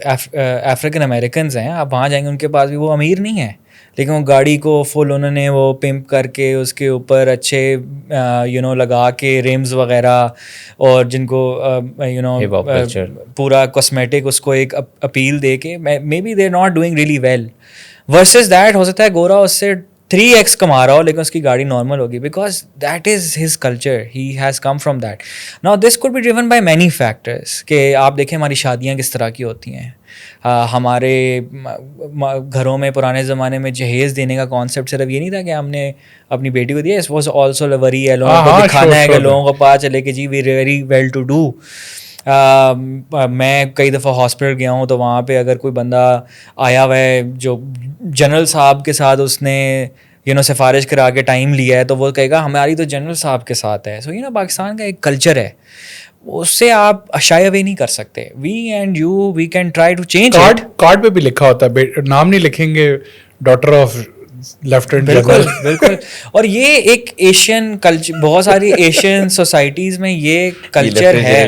افریقن امریکنز ہیں, آپ وہاں جائیں گے ان کے پاس بھی وہ امیر نہیں ہے, لیکن وہ گاڑی کو فل انہوں نے وہ پمپ کر کے اس کے اوپر اچھے لگا کے ریمز وغیرہ, اور جن کو پورا کاسمیٹک اس کو ایک اپیل دے کے maybe they not doing really well. Versus that ہو سکتا ہے گورا اس سے 3x کما رہا ہو لیکن اس کی گاڑی نارمل ہوگی, because that is his culture, he has come from that. Now this could be driven by many factors. کہ آپ دیکھیں ہماری شادیاں کس طرح کی ہوتی ہیں, ہمارے گھروں میں پرانے زمانے میں جہیز دینے کا کانسیپٹ صرف یہ نہیں تھا کہ ہم نے اپنی بیٹی کو دیا, اٹ واز آلسو وری ہے, لوگوں کو دکھانا ہے کہ لوگوں کو پتہ چلے کہ جی we very well to do. میں کئی دفعہ ہاسپٹل گیا ہوں تو وہاں پہ اگر کوئی بندہ آیا ہوا ہے جو جنرل صاحب کے ساتھ اس نے سفارش کرا کے ٹائم لیا ہے تو وہ کہے گا ہماری تو جنرل صاحب کے ساتھ ہے. سو پاکستان کا ایک کلچر ہے, اس سے آپ شائے اوے نہیں کر سکتے. We and you we can try to change. Card پہ بھی لکھا ہوتا ہے, نام نہیں لکھیں گے ڈاٹر آف لیفٹیننٹ جنرل. بالکل. اور یہ ایک ایشین کلچر, بہت ساری ایشین سوسائٹیز میں یہ کلچر ہے.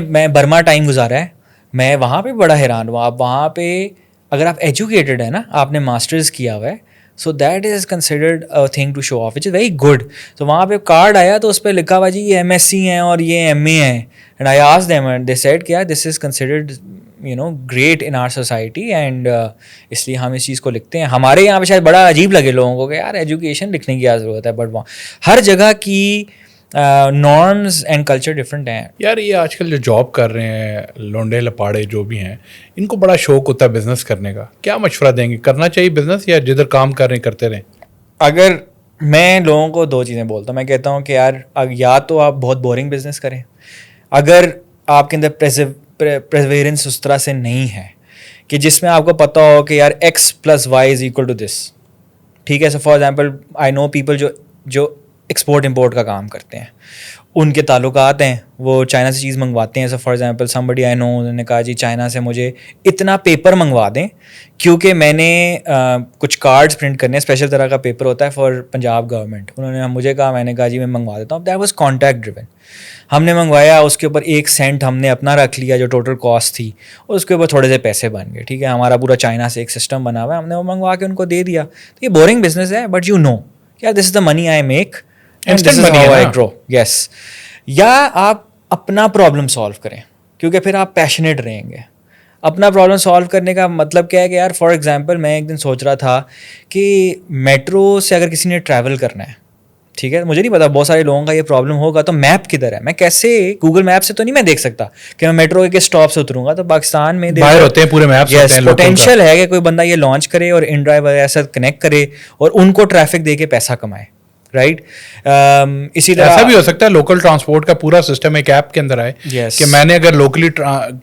میں برما ٹائم گزارا ہے, میں وہاں پہ بڑا حیران ہوا. آپ وہاں پہ اگر آپ ایجوکیٹڈ ہیں نا, آپ نے ماسٹرز کیا ہوا ہے, so that is considered a thing to show off which is very good. تو وہاں پہ کارڈ آیا تو اس پہ لکھا ہوا جی یہ MSc ہیں اور یہ MA ہیں. And I asked them and they said کیا this is considered great in our society, and اس لیے ہم اس چیز کو لکھتے ہیں. ہمارے یہاں پہ شاید بڑا عجیب لگے لوگوں کو کہ یار ایجوکیشن لکھنے کی کیا ضرورت ہے, بٹ وہاں ہر جگہ کی نارمز اینڈ کلچر ڈفرینٹ ہیں. یار یہ آج کل جو جاب کر رہے ہیں لونڈے لپاڑے جو بھی ہیں, ان کو بڑا شوق ہوتا ہے بزنس کرنے کا, کیا مشورہ دیں گے؟ کرنا چاہیے بزنس یا جدھر کام کر رہے ہیں کرتے رہیں؟ اگر میں لوگوں کو 2 چیزیں بولتا ہوں, میں کہتا ہوں کہ یار یا تو آپ بہت بورنگ بزنس کریں, اگر آپ کے اندر پرسیورینس اس طرح سے نہیں ہے کہ جس میں آپ کو پتہ ہو کہ یار X + Y = this, ٹھیک ہے. So for example I know people جو ایکسپورٹ امپورٹ کا کام کرتے ہیں, ان کے تعلقات ہیں, وہ چائنا سے چیز منگواتے ہیں. So for example somebody I know انہوں نے کہا جی چائنا سے مجھے اتنا پیپر منگوا دیں کیونکہ میں نے کچھ کارڈز پرنٹ کرنے, اسپیشل طرح کا پیپر ہوتا ہے فار پنجاب گورنمنٹ. انہوں نے مجھے کہا, میں نے کہا جی میں منگوا دیتا ہوں. That was contact driven. ہم نے منگوایا, اس کے اوپر 1 سینٹ ہم نے اپنا رکھ لیا جو ٹوٹل کاسٹ تھی, اور اس کے اوپر تھوڑے سے پیسے بن گئے. ٹھیک ہے, ہمارا پورا چائنا سے ایک سسٹم بنا ہوا ہے, ہم نے وہ منگوا کے ان کو دے دیا. تو یہ بورنگ بزنس ہے, بٹ یو نو کیا this is the money I make and this is how I grow. Yes. یا آپ اپنا پرابلم سالو کریں, کیونکہ پھر آپ پیشنیٹ رہیں گے. اپنا پرابلم سالو کرنے کا مطلب کیا ہے کہ یار فار ایگزامپل میں ایک دن سوچ رہا تھا کہ میٹرو سے اگر کسی نے ٹریول کرنا ہے, ٹھیک ہے, مجھے نہیں پتا بہت سارے لوگوں کا یہ پرابلم ہوگا, تو میپ کدھر ہے, میں کیسے گوگل میپ سے تو نہیں میں دیکھ سکتا کہ میں میٹرو کے اسٹاپ سے اتروں گا. تو پاکستان میں باہر ہوتے ہیں پورے میپ, یس پوٹینشیل ہے کہ کوئی بندہ یہ لانچ کرے اور ان ڈرائیو وغیرہ سے کنیکٹ کرے اور ان کو ٹریفک دے کے پیسہ کمائے, رائٹ. اسی طرح ایسا بھی ہو سکتا ہے لوکل ٹرانسپورٹ کا پورا سسٹم ایک ایپ کے اندر آئے کہ میں نے اگر لوکلی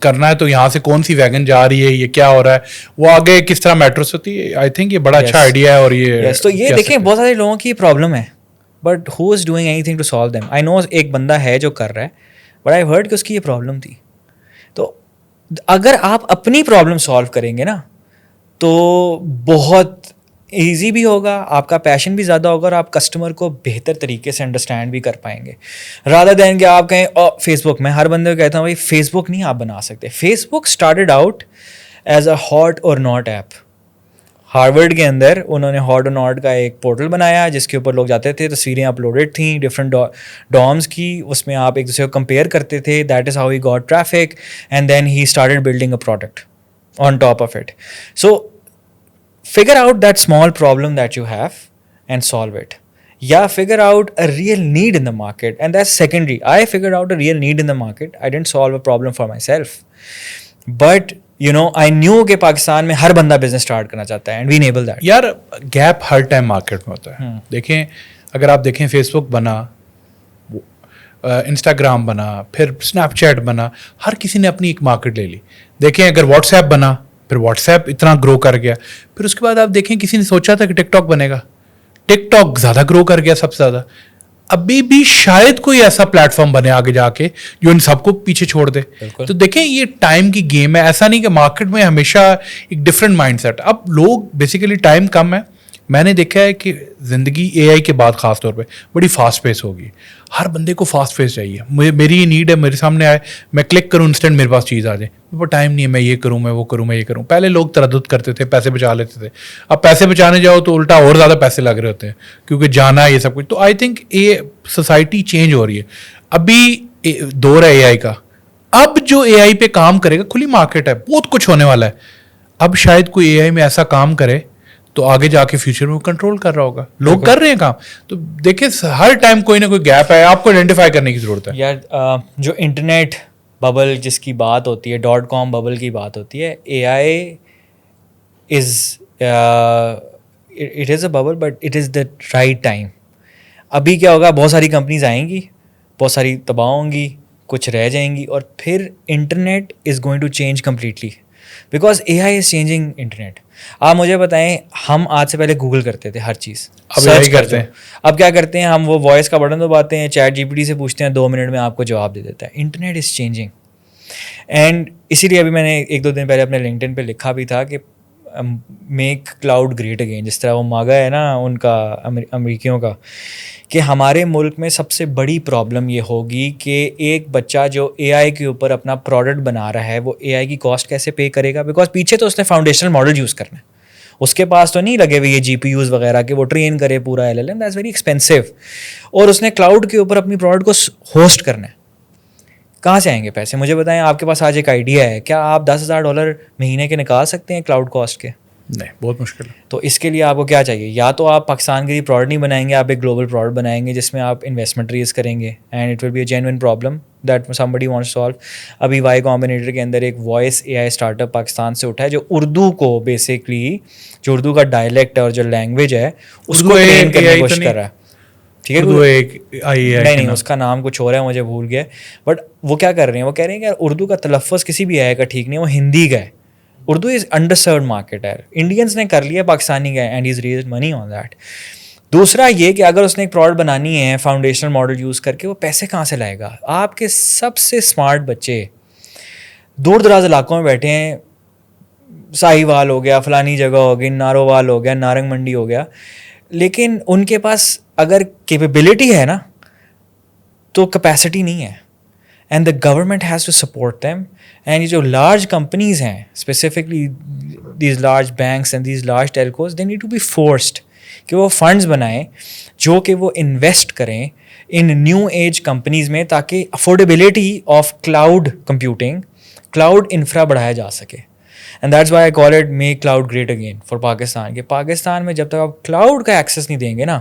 کرنا ہے تو یہاں سے کون سی ویگن جا رہی ہے, یہ کیا ہو رہا ہے, وہ آگے کس طرح میٹرو سے ہوتی ہے. آئی تھنک یہ بڑا اچھا آئیڈیا ہے. اور یہ تو یہ دیکھیں بہت سارے لوگوں کی پرابلم ہے but who is doing anything to solve them. I know ایک بندہ ہے جو کر رہا ہے, بٹ آئی ہرڈ کہ اس کی یہ پرابلم تھی. تو اگر آپ اپنی پرابلم سالو کریں گے نا تو بہت ایزی بھی ہوگا, آپ کا پیشن بھی زیادہ ہوگا, اور آپ کسٹمر کو بہتر طریقے سے انڈرسٹینڈ بھی کر پائیں گے. رادر دین کہ آپ کہیں فیس بک, میں ہر بندے کو کہتا ہوں بھائی فیس بک نہیں آپ بنا سکتے. Facebook started out as a hot or not app. Harvard کے اندر انہوں نے ہاٹ اور ناٹ کا ایک پورٹل بنایا جس کے اوپر لوگ جاتے تھے, تصویریں اپلوڈیڈ تھیں ڈفرینٹ ڈومس کی, اس میں آپ ایک دوسرے کو کمپیئر کرتے تھے. That is how he got traffic and then he started building a product on top of it. So figure out that small problem that you have and solve it. Yeah, figure out a real need in the market, and that's secondary. I figured out a real need in the market. I didn't solve a problem for myself, but you know, I knew کہ پاکستان میں ہر بندہ business start کرنا چاہتا ہے, and we enable that. یار gap ہر time market میں ہوتا ہے. دیکھیں اگر آپ دیکھیں فیس بک بنا, انسٹاگرام بنا, پھر اسنیپ چیٹ بنا, ہر کسی نے اپنی ایک مارکیٹ لے لی. دیکھیں اگر واٹس ایپ بنا, پھر واٹس ایپ اتنا گرو کر گیا, پھر اس کے بعد آپ دیکھیں کسی نے سوچا تھا کہ ٹک ٹاک بنے گا, ٹک ٹاک زیادہ گرو کر گیا سب سے زیادہ. ابھی بھی شاید کوئی ایسا پلیٹ فارم بنے آگے جا کے جو ان سب کو پیچھے چھوڑ دے. تو دیکھیں یہ ٹائم کی گیم ہے, ایسا نہیں کہ مارکیٹ میں ہمیشہ ایک ڈفرینٹ مائنڈ سیٹ. اب لوگ بیسیکلی ٹائم کم ہے. میں نے دیکھا ہے کہ زندگی اے آئی کے بعد خاص طور پہ بڑی فاسٹ پیس ہوگی. ہر بندے کو فاسٹ پیس چاہیے. میری یہ نیڈ ہے, میرے سامنے آئے, میں کلک کروں انسٹنٹ میرے پاس چیز آ جائے. وہ ٹائم نہیں ہے, میں یہ کروں, میں وہ کروں, میں یہ کروں. پہلے لوگ تردد کرتے تھے, پیسے بچا لیتے تھے. اب پیسے بچانے جاؤ تو الٹا اور زیادہ پیسے لگ رہے ہوتے ہیں کیونکہ جانا ہے یہ سب کچھ. تو آئی تھنک یہ سوسائٹی چینج ہو رہی ہے. ابھی دور ہے اے آئی کا. اب جو اے آئی پہ کام کرے گا, کھلی مارکیٹ ہے, بہت کچھ ہونے والا ہے. اب شاید کوئی اے آئی میں ایسا کام کرے تو آگے جا کے فیوچر میں کنٹرول کر رہا ہوگا. لوگ کر رہے ہیں کام. تو دیکھیں ہر ٹائم کوئی نہ کوئی گیپ ہے, آپ کو آئیڈینٹیفائی کرنے کی ضرورت ہے. یار جو انٹرنیٹ ببل جس کی بات ہوتی ہے, .com ببل کی بات ہوتی ہے, اے آئی is it is a bubble but it is the right time. ابھی کیا ہوگا, بہت ساری کمپنیز آئیں گی, بہت ساری تباہ ہوں گی, کچھ رہ جائیں گی, اور پھر internet is going to change completely because A I is changing internet. آپ مجھے بتائیں, ہم آج سے پہلے گوگل کرتے تھے ہر چیز, سرچ کرتے ہیں. اب کیا کرتے ہیں, ہم وہ وائس کا بٹن دباتے ہیں, چیٹ جی پی ٹی سے پوچھتے ہیں, 2 منٹ میں آپ کو جواب دے دیتا ہے. Internet is changing. اینڈ اسی لیے ابھی میں نے 1-2 دن پہلے اپنے لنکڈن پہ لکھا بھی تھا کہ میک کلاؤڈ گریٹ اگین, جس طرح وہ ماگا ہے نا ان کا, امریکیوں کا, کہ ہمارے ملک میں سب سے بڑی پرابلم یہ ہوگی کہ ایک بچہ جو اے آئی کے اوپر اپنا پروڈکٹ بنا رہا ہے وہ اے آئی کی کاسٹ کیسے پے کرے گا, بیکاز پیچھے تو اس نے فاؤنڈیشنل ماڈل یوز کرنا ہے, اس کے پاس تو نہیں لگے ہوئے یہ جی پی یوز وغیرہ کہ وہ ٹرین کرے پورا L L M, that's very expensive. اور اس نے کلاؤڈ کے اوپر اپنی پروڈکٹ کو ہوسٹ کرنا ہے. کہاں سے آئیں گے پیسے؟ مجھے بتائیں, آپ کے پاس آج ایک آئیڈیا ہے, کیا آپ $10,000 مہینے کے نکال سکتے ہیں کلاؤڈ کاسٹ کے؟ نہیں, بہت مشکل ہے. تو اس کے لیے آپ کو کیا چاہیے, یا تو آپ پاکستان کے لیے پروڈکٹ نہیں بنائیں گے, آپ ایک گلوبل پروڈکٹ بنائیں گے جس میں آپ انویسٹمنٹ ریز کریں گے, and it will be a genuine problem that somebody wants to solve. ابھی وائی کامبینیٹر کے اندر ایک voice A I startup Pakistan سے اٹھا ہے جو اردو کو بیسکلی, جو اردو کا ڈائلیکٹ ہے اور جو لینگویج ہے اس کو ٹرین کرنے کی کوشش کر رہا ہے. ٹھیک ہے, نہیں اس کا نام کچھ اور ہے, مجھے بھول گیا. بٹ وہ کیا کر رہے ہیں, وہ کہہ رہے ہیں کہ اردو کا تلفظ کسی بھی آئے کا ٹھیک نہیں ہے, وہ ہندی کا ہے. Urdu is under served market ہے, انڈینس نے کر لیا, پاکستانی کا ہے, and he is raised money on that. دوسرا یہ کہ اگر اس نے ایک پروڈکٹ بنانی ہے فاؤنڈیشنل ماڈل یوز کر کے, وہ پیسے کہاں سے لائے گا؟ آپ کے سب سے اسمارٹ بچے دور دراز علاقوں میں بیٹھے ہیں, ساہیوال ہو گیا, فلانی جگہ ہو گئی, نارووال ہو گیا, نارنگ منڈی ہو گیا, لیکن ان کے پاس اگر کیپیبلٹی ہے نا تو کیپیسٹی نہیں ہے. And the government has to support them. And یہ جو لارج کمپنیز ہیں, specifically these large banks and these large telcos, they need to be forced کہ وہ فنڈز بنائیں جو کہ وہ انویسٹ کریں ان نیو ایج کمپنیز میں, تاکہ affordability of cloud computing, cloud infra بڑھایا جا سکے. And that's Y I call it make cloud great again for Pakistan. کہ پاکستان میں جب تک آپ کلاؤڈ کا ایکسیس نہیں دیں گے نا,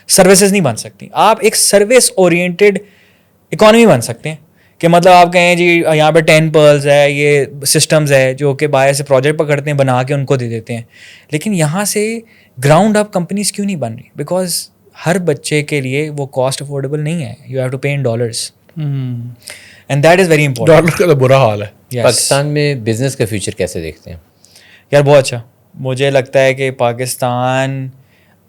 سروسز نہیں بن سکتی. آپ ایک سروس اورینٹیڈ اکانومی بن سکتے ہیں کہ مطلب آپ کہیں جی یہاں پہ 10 pearls ہے, یہ سسٹمز ہے جو کہ باہر سے پروجیکٹ پکڑتے ہیں, بنا کے ان کو دے دیتے ہیں. لیکن یہاں سے گراؤنڈ اپ کمپنیز کیوں نہیں بن رہی؟ بیکاز ہر بچے کے لیے وہ کاسٹ افورڈیبل نہیں ہے. You have to pay in dollars, and that is very important. Dollar کا تو برا حال ہے. پاکستان میں بزنس کا فیوچر کیسے دیکھتے ہیں؟ یار بہت اچھا. مجھے لگتا ہے کہ Pakistan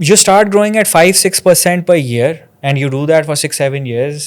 You start growing at 5-6% per year and you do that for 6-7 years,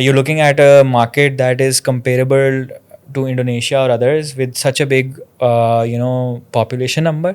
you're looking at a market that is comparable to Indonesia or others with such a big population number.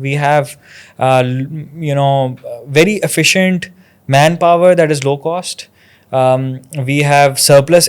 We have very efficient manpower that is low cost. We have surplus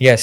Yes.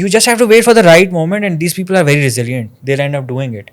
you just have to wait for the right moment and these people are very resilient. They'll end up doing it.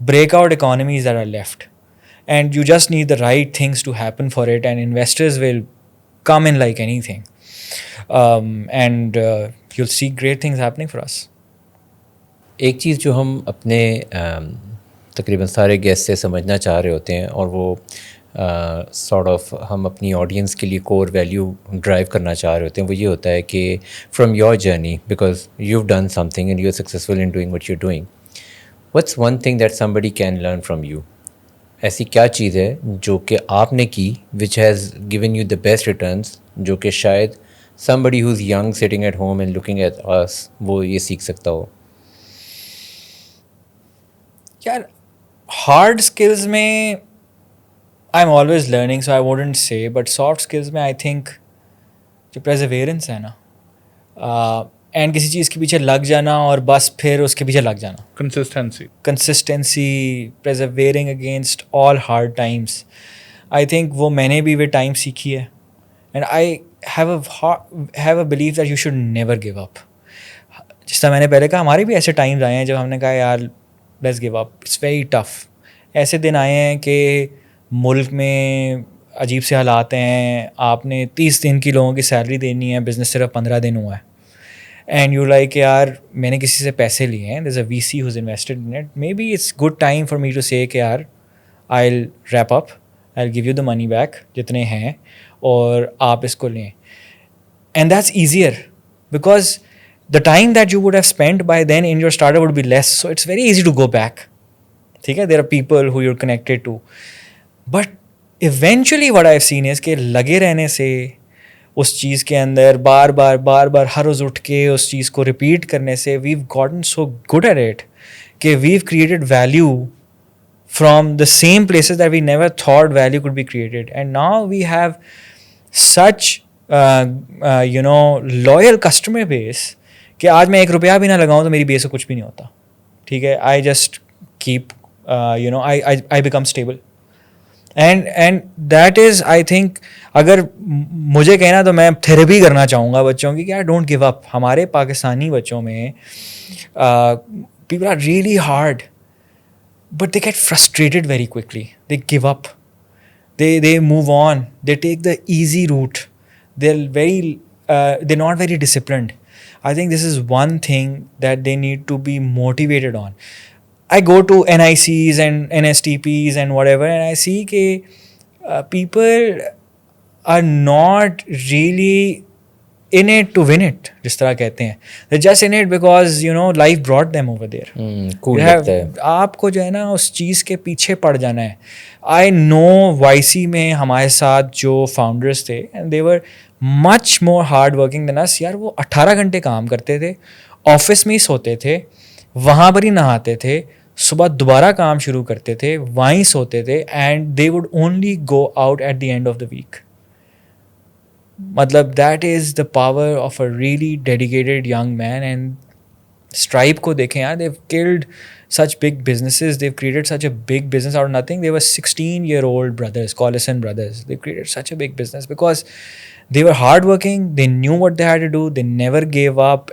breakout economies that are left, and you just need the right things to happen for it, and investors will come in like anything, and you'll see great things happening for us. ایک چیز جو ہم اپنے تقریباً سارے guest سے سمجھنا چاہ رہے ہوتے ہیں، اور وہ سارٹ آف ہم اپنی آڈینس کے لیے کور ویلیو ڈرائیو کرنا چاہ رہے ہوتے ہیں، وہ یہ ہوتا ہے کہ from your journey, because you have done something and you are successful in doing what you are doing, what's one thing that somebody can learn from you? ایسی کیا چیز ہے جو کہ آپ نے کی which has given you the best returns, جو کہ شاید somebody who is young sitting at home and looking at us وہ یہ سیکھ سکتا ہو؟ یار ہارڈ اسکلز میں I am always learning, so I wouldn't سے، بٹ سافٹ اسکلز میں آئی تھنک جو پریزویرنس ہے نا، اینڈ کسی چیز کے پیچھے لگ جانا اور بس پھر اس کے پیچھے لگ جانا، consistency, persevering against all hard times. I think وہ میں نے بھی ود ٹائم سیکھی ہے. And I have a belief that you should never give up. جس طرح میں نے پہلے کہا، ہمارے بھی ایسے ٹائمز آئے ہیں جب ہم نے کہا یار let's give up, it's very tough. ایسے دن آئے ہیں کہ ملک میں عجیب سے حالات ہیں، آپ نے 30 دن کی لوگوں کی سیلری دینی ہے، بزنس صرف 15 دن ہوا ہے، اینڈ یو لائک یار میں نے کسی سے پیسے لیے ہیں، there is a VC who's invested in it, maybe it's good time for me to say کہ یار I will wrap up, I will give you the money back جتنے ہیں، اور آپ اس کو لیں. And that's easier because the time that you would have spent by then in your startup would be less, so it's very easy to go back. ٹھیک ہے، there are people who you're connected to, but eventually what I've seen is کہ لگے رہنے سے اس چیز کے اندر بار بار ہر روز اٹھ کے اس چیز کو ریپیٹ کرنے سے we've gotten so good at it کہ we've created value from the same places that we never thought value could be created, and now we have such loyal customer base کہ آج میں 1 روپیہ بھی نہ لگاؤں تو میری بیس سے کچھ بھی نہیں ہوتا. ٹھیک ہے، I just keep I become stable. And that is I think, اگر مجھے کہنا تو میں تھیراپی کرنا چاہوں گا بچوں کی کہ یار ڈونٹ گیو اپ. ہمارے پاکستانی بچوں میں people are really hard but they get frustrated very quickly, they give up, they move on, they take the easy route, they're not very disciplined. I think this is one thing that they need to be motivated on. I go to NICs and NSTPs and whatever, and I see that people are not really in it to win it, جس طرح کہتے ہیں. They're just in it because life brought them over there. cool لگتا ہے آپ کو جو ہے نا اس چیز کے پیچھے پڑ جانا ہے. I know YC میں ہمارے ساتھ جو فاؤنڈرس تھے and they were much more hard working than us. یار وہ 18 گھنٹے کام کرتے تھے، آفس میں ہی سوتے تھے، وہاں پر ہی نہاتے تھے، صبح دوبارہ کام شروع کرتے تھے، وہیں سوتے تھے، and they would only go out at the end of the week. مطلب that is the power of a really dedicated young man. And Stripe کو دیکھیں یار، they have killed such big businesses. They've created such a big business out of nothing. They were 16-year-old brothers, Collison brothers. They created such a big business because they were hardworking. They knew what they had to do. They never gave up,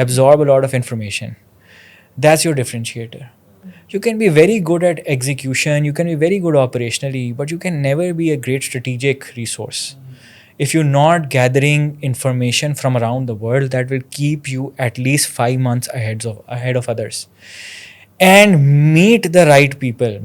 absorb a lot of information. That's your differentiator. You can be very good at execution, you can be very good operationally, but you can never be a great strategic resource if you're not gathering information from around the world that will keep you at least 5 months ahead of others. And meet the right people.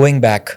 going back,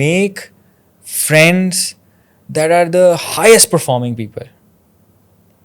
make friends that are the highest performing people.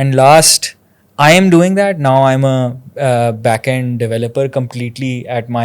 And last, I am doing that now. I'm a back-end developer completely at my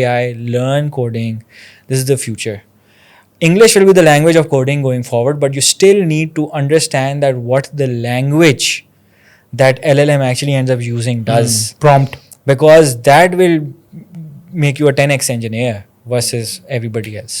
AI, learn coding. This is the future. English will be the language of coding going forward, but you still need to understand that what the language that LLM actually ends up using does. Prompt. Because that will make you a 10x engineer versus everybody else.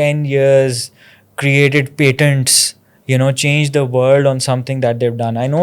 10 years, created patents, change the world on something that they've done. I know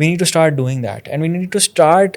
we need to start doing that, and we need to start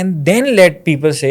and then let people say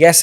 yes,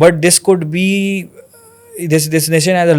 but this could be, this nation has a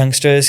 youngsters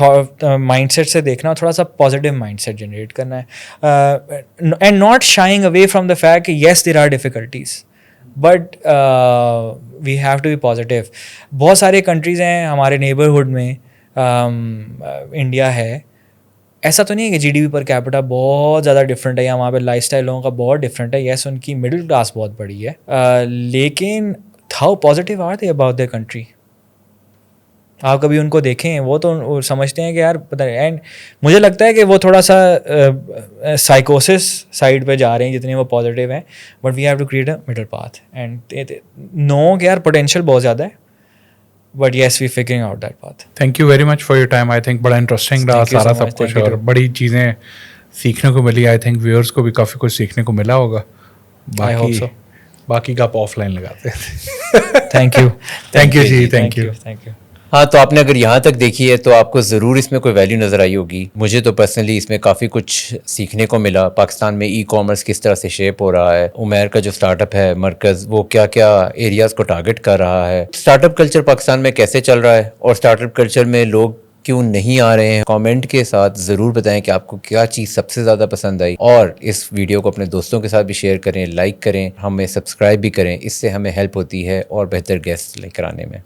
mindset سے دیکھنا, تھوڑا سا positive mind set generate کرنا ہے, and not shying away from the fact کہ yes there are difficulties but we have to be positive. بہت سارے countries ہیں ہمارے نیبرہڈ میں, انڈیا ہے, ایسا تو نہیں ہے کہ G D P per capita بہت زیادہ ڈفرینٹ ہے یا وہاں پہ لائف اسٹائل لوگوں کا بہت ڈفرینٹ ہے. یس ان کی مڈل کلاس بہت بڑی ہے, لیکن how positive are they about their country. آپ کبھی ان کو دیکھیں, وہ تو سمجھتے ہیں کہ یار پتہ نہیں, اینڈ مجھے لگتا ہے کہ وہ تھوڑا سا سائیکوسس سائڈ پہ جا رہے ہیں جتنے وہ پازیٹیو ہیں, but we have to create a middle path and know کہ یار پوٹینشیل بہت زیادہ ہے, but yes we figuring out that path. Thank you very much for your time. I think بڑا انٹرسٹنگ رہا سارا سب کچھ, اور بڑی چیزیں سیکھنے کو ملی. آئی تھنک ویورس کو بھی کافی کچھ سیکھنے کو ملا ہوگا. باقی کا آپ آف لائن لگاتے ہیں. Thank you. Thank you ji, thank you. ہاں, تو آپ نے اگر یہاں تک دیکھی ہے تو آپ کو ضرور اس میں کوئی ویلیو نظر آئی ہوگی. مجھے تو پرسنلی اس میں کافی کچھ سیکھنے کو ملا. پاکستان میں ای کامرس کس طرح سے شیپ ہو رہا ہے, عمیر کا جو اسٹارٹ اپ ہے مرکز, وہ کیا کیا ایریاز کو ٹارگٹ کر رہا ہے, اسٹارٹ اپ کلچر پاکستان میں کیسے چل رہا ہے, اور اسٹارٹ اپ کلچر میں لوگ کیوں نہیں آ رہے ہیں. کامنٹ کے ساتھ ضرور بتائیں کہ آپ کو کیا چیز سب سے زیادہ پسند آئی, اور اس ویڈیو کو اپنے دوستوں کے ساتھ بھی شیئر کریں, لائک کریں, ہمیں سبسکرائب بھی کریں. اس سے ہمیں ہیلپ ہوتی ہے اور بہتر گیسٹ لے کر آنے میں.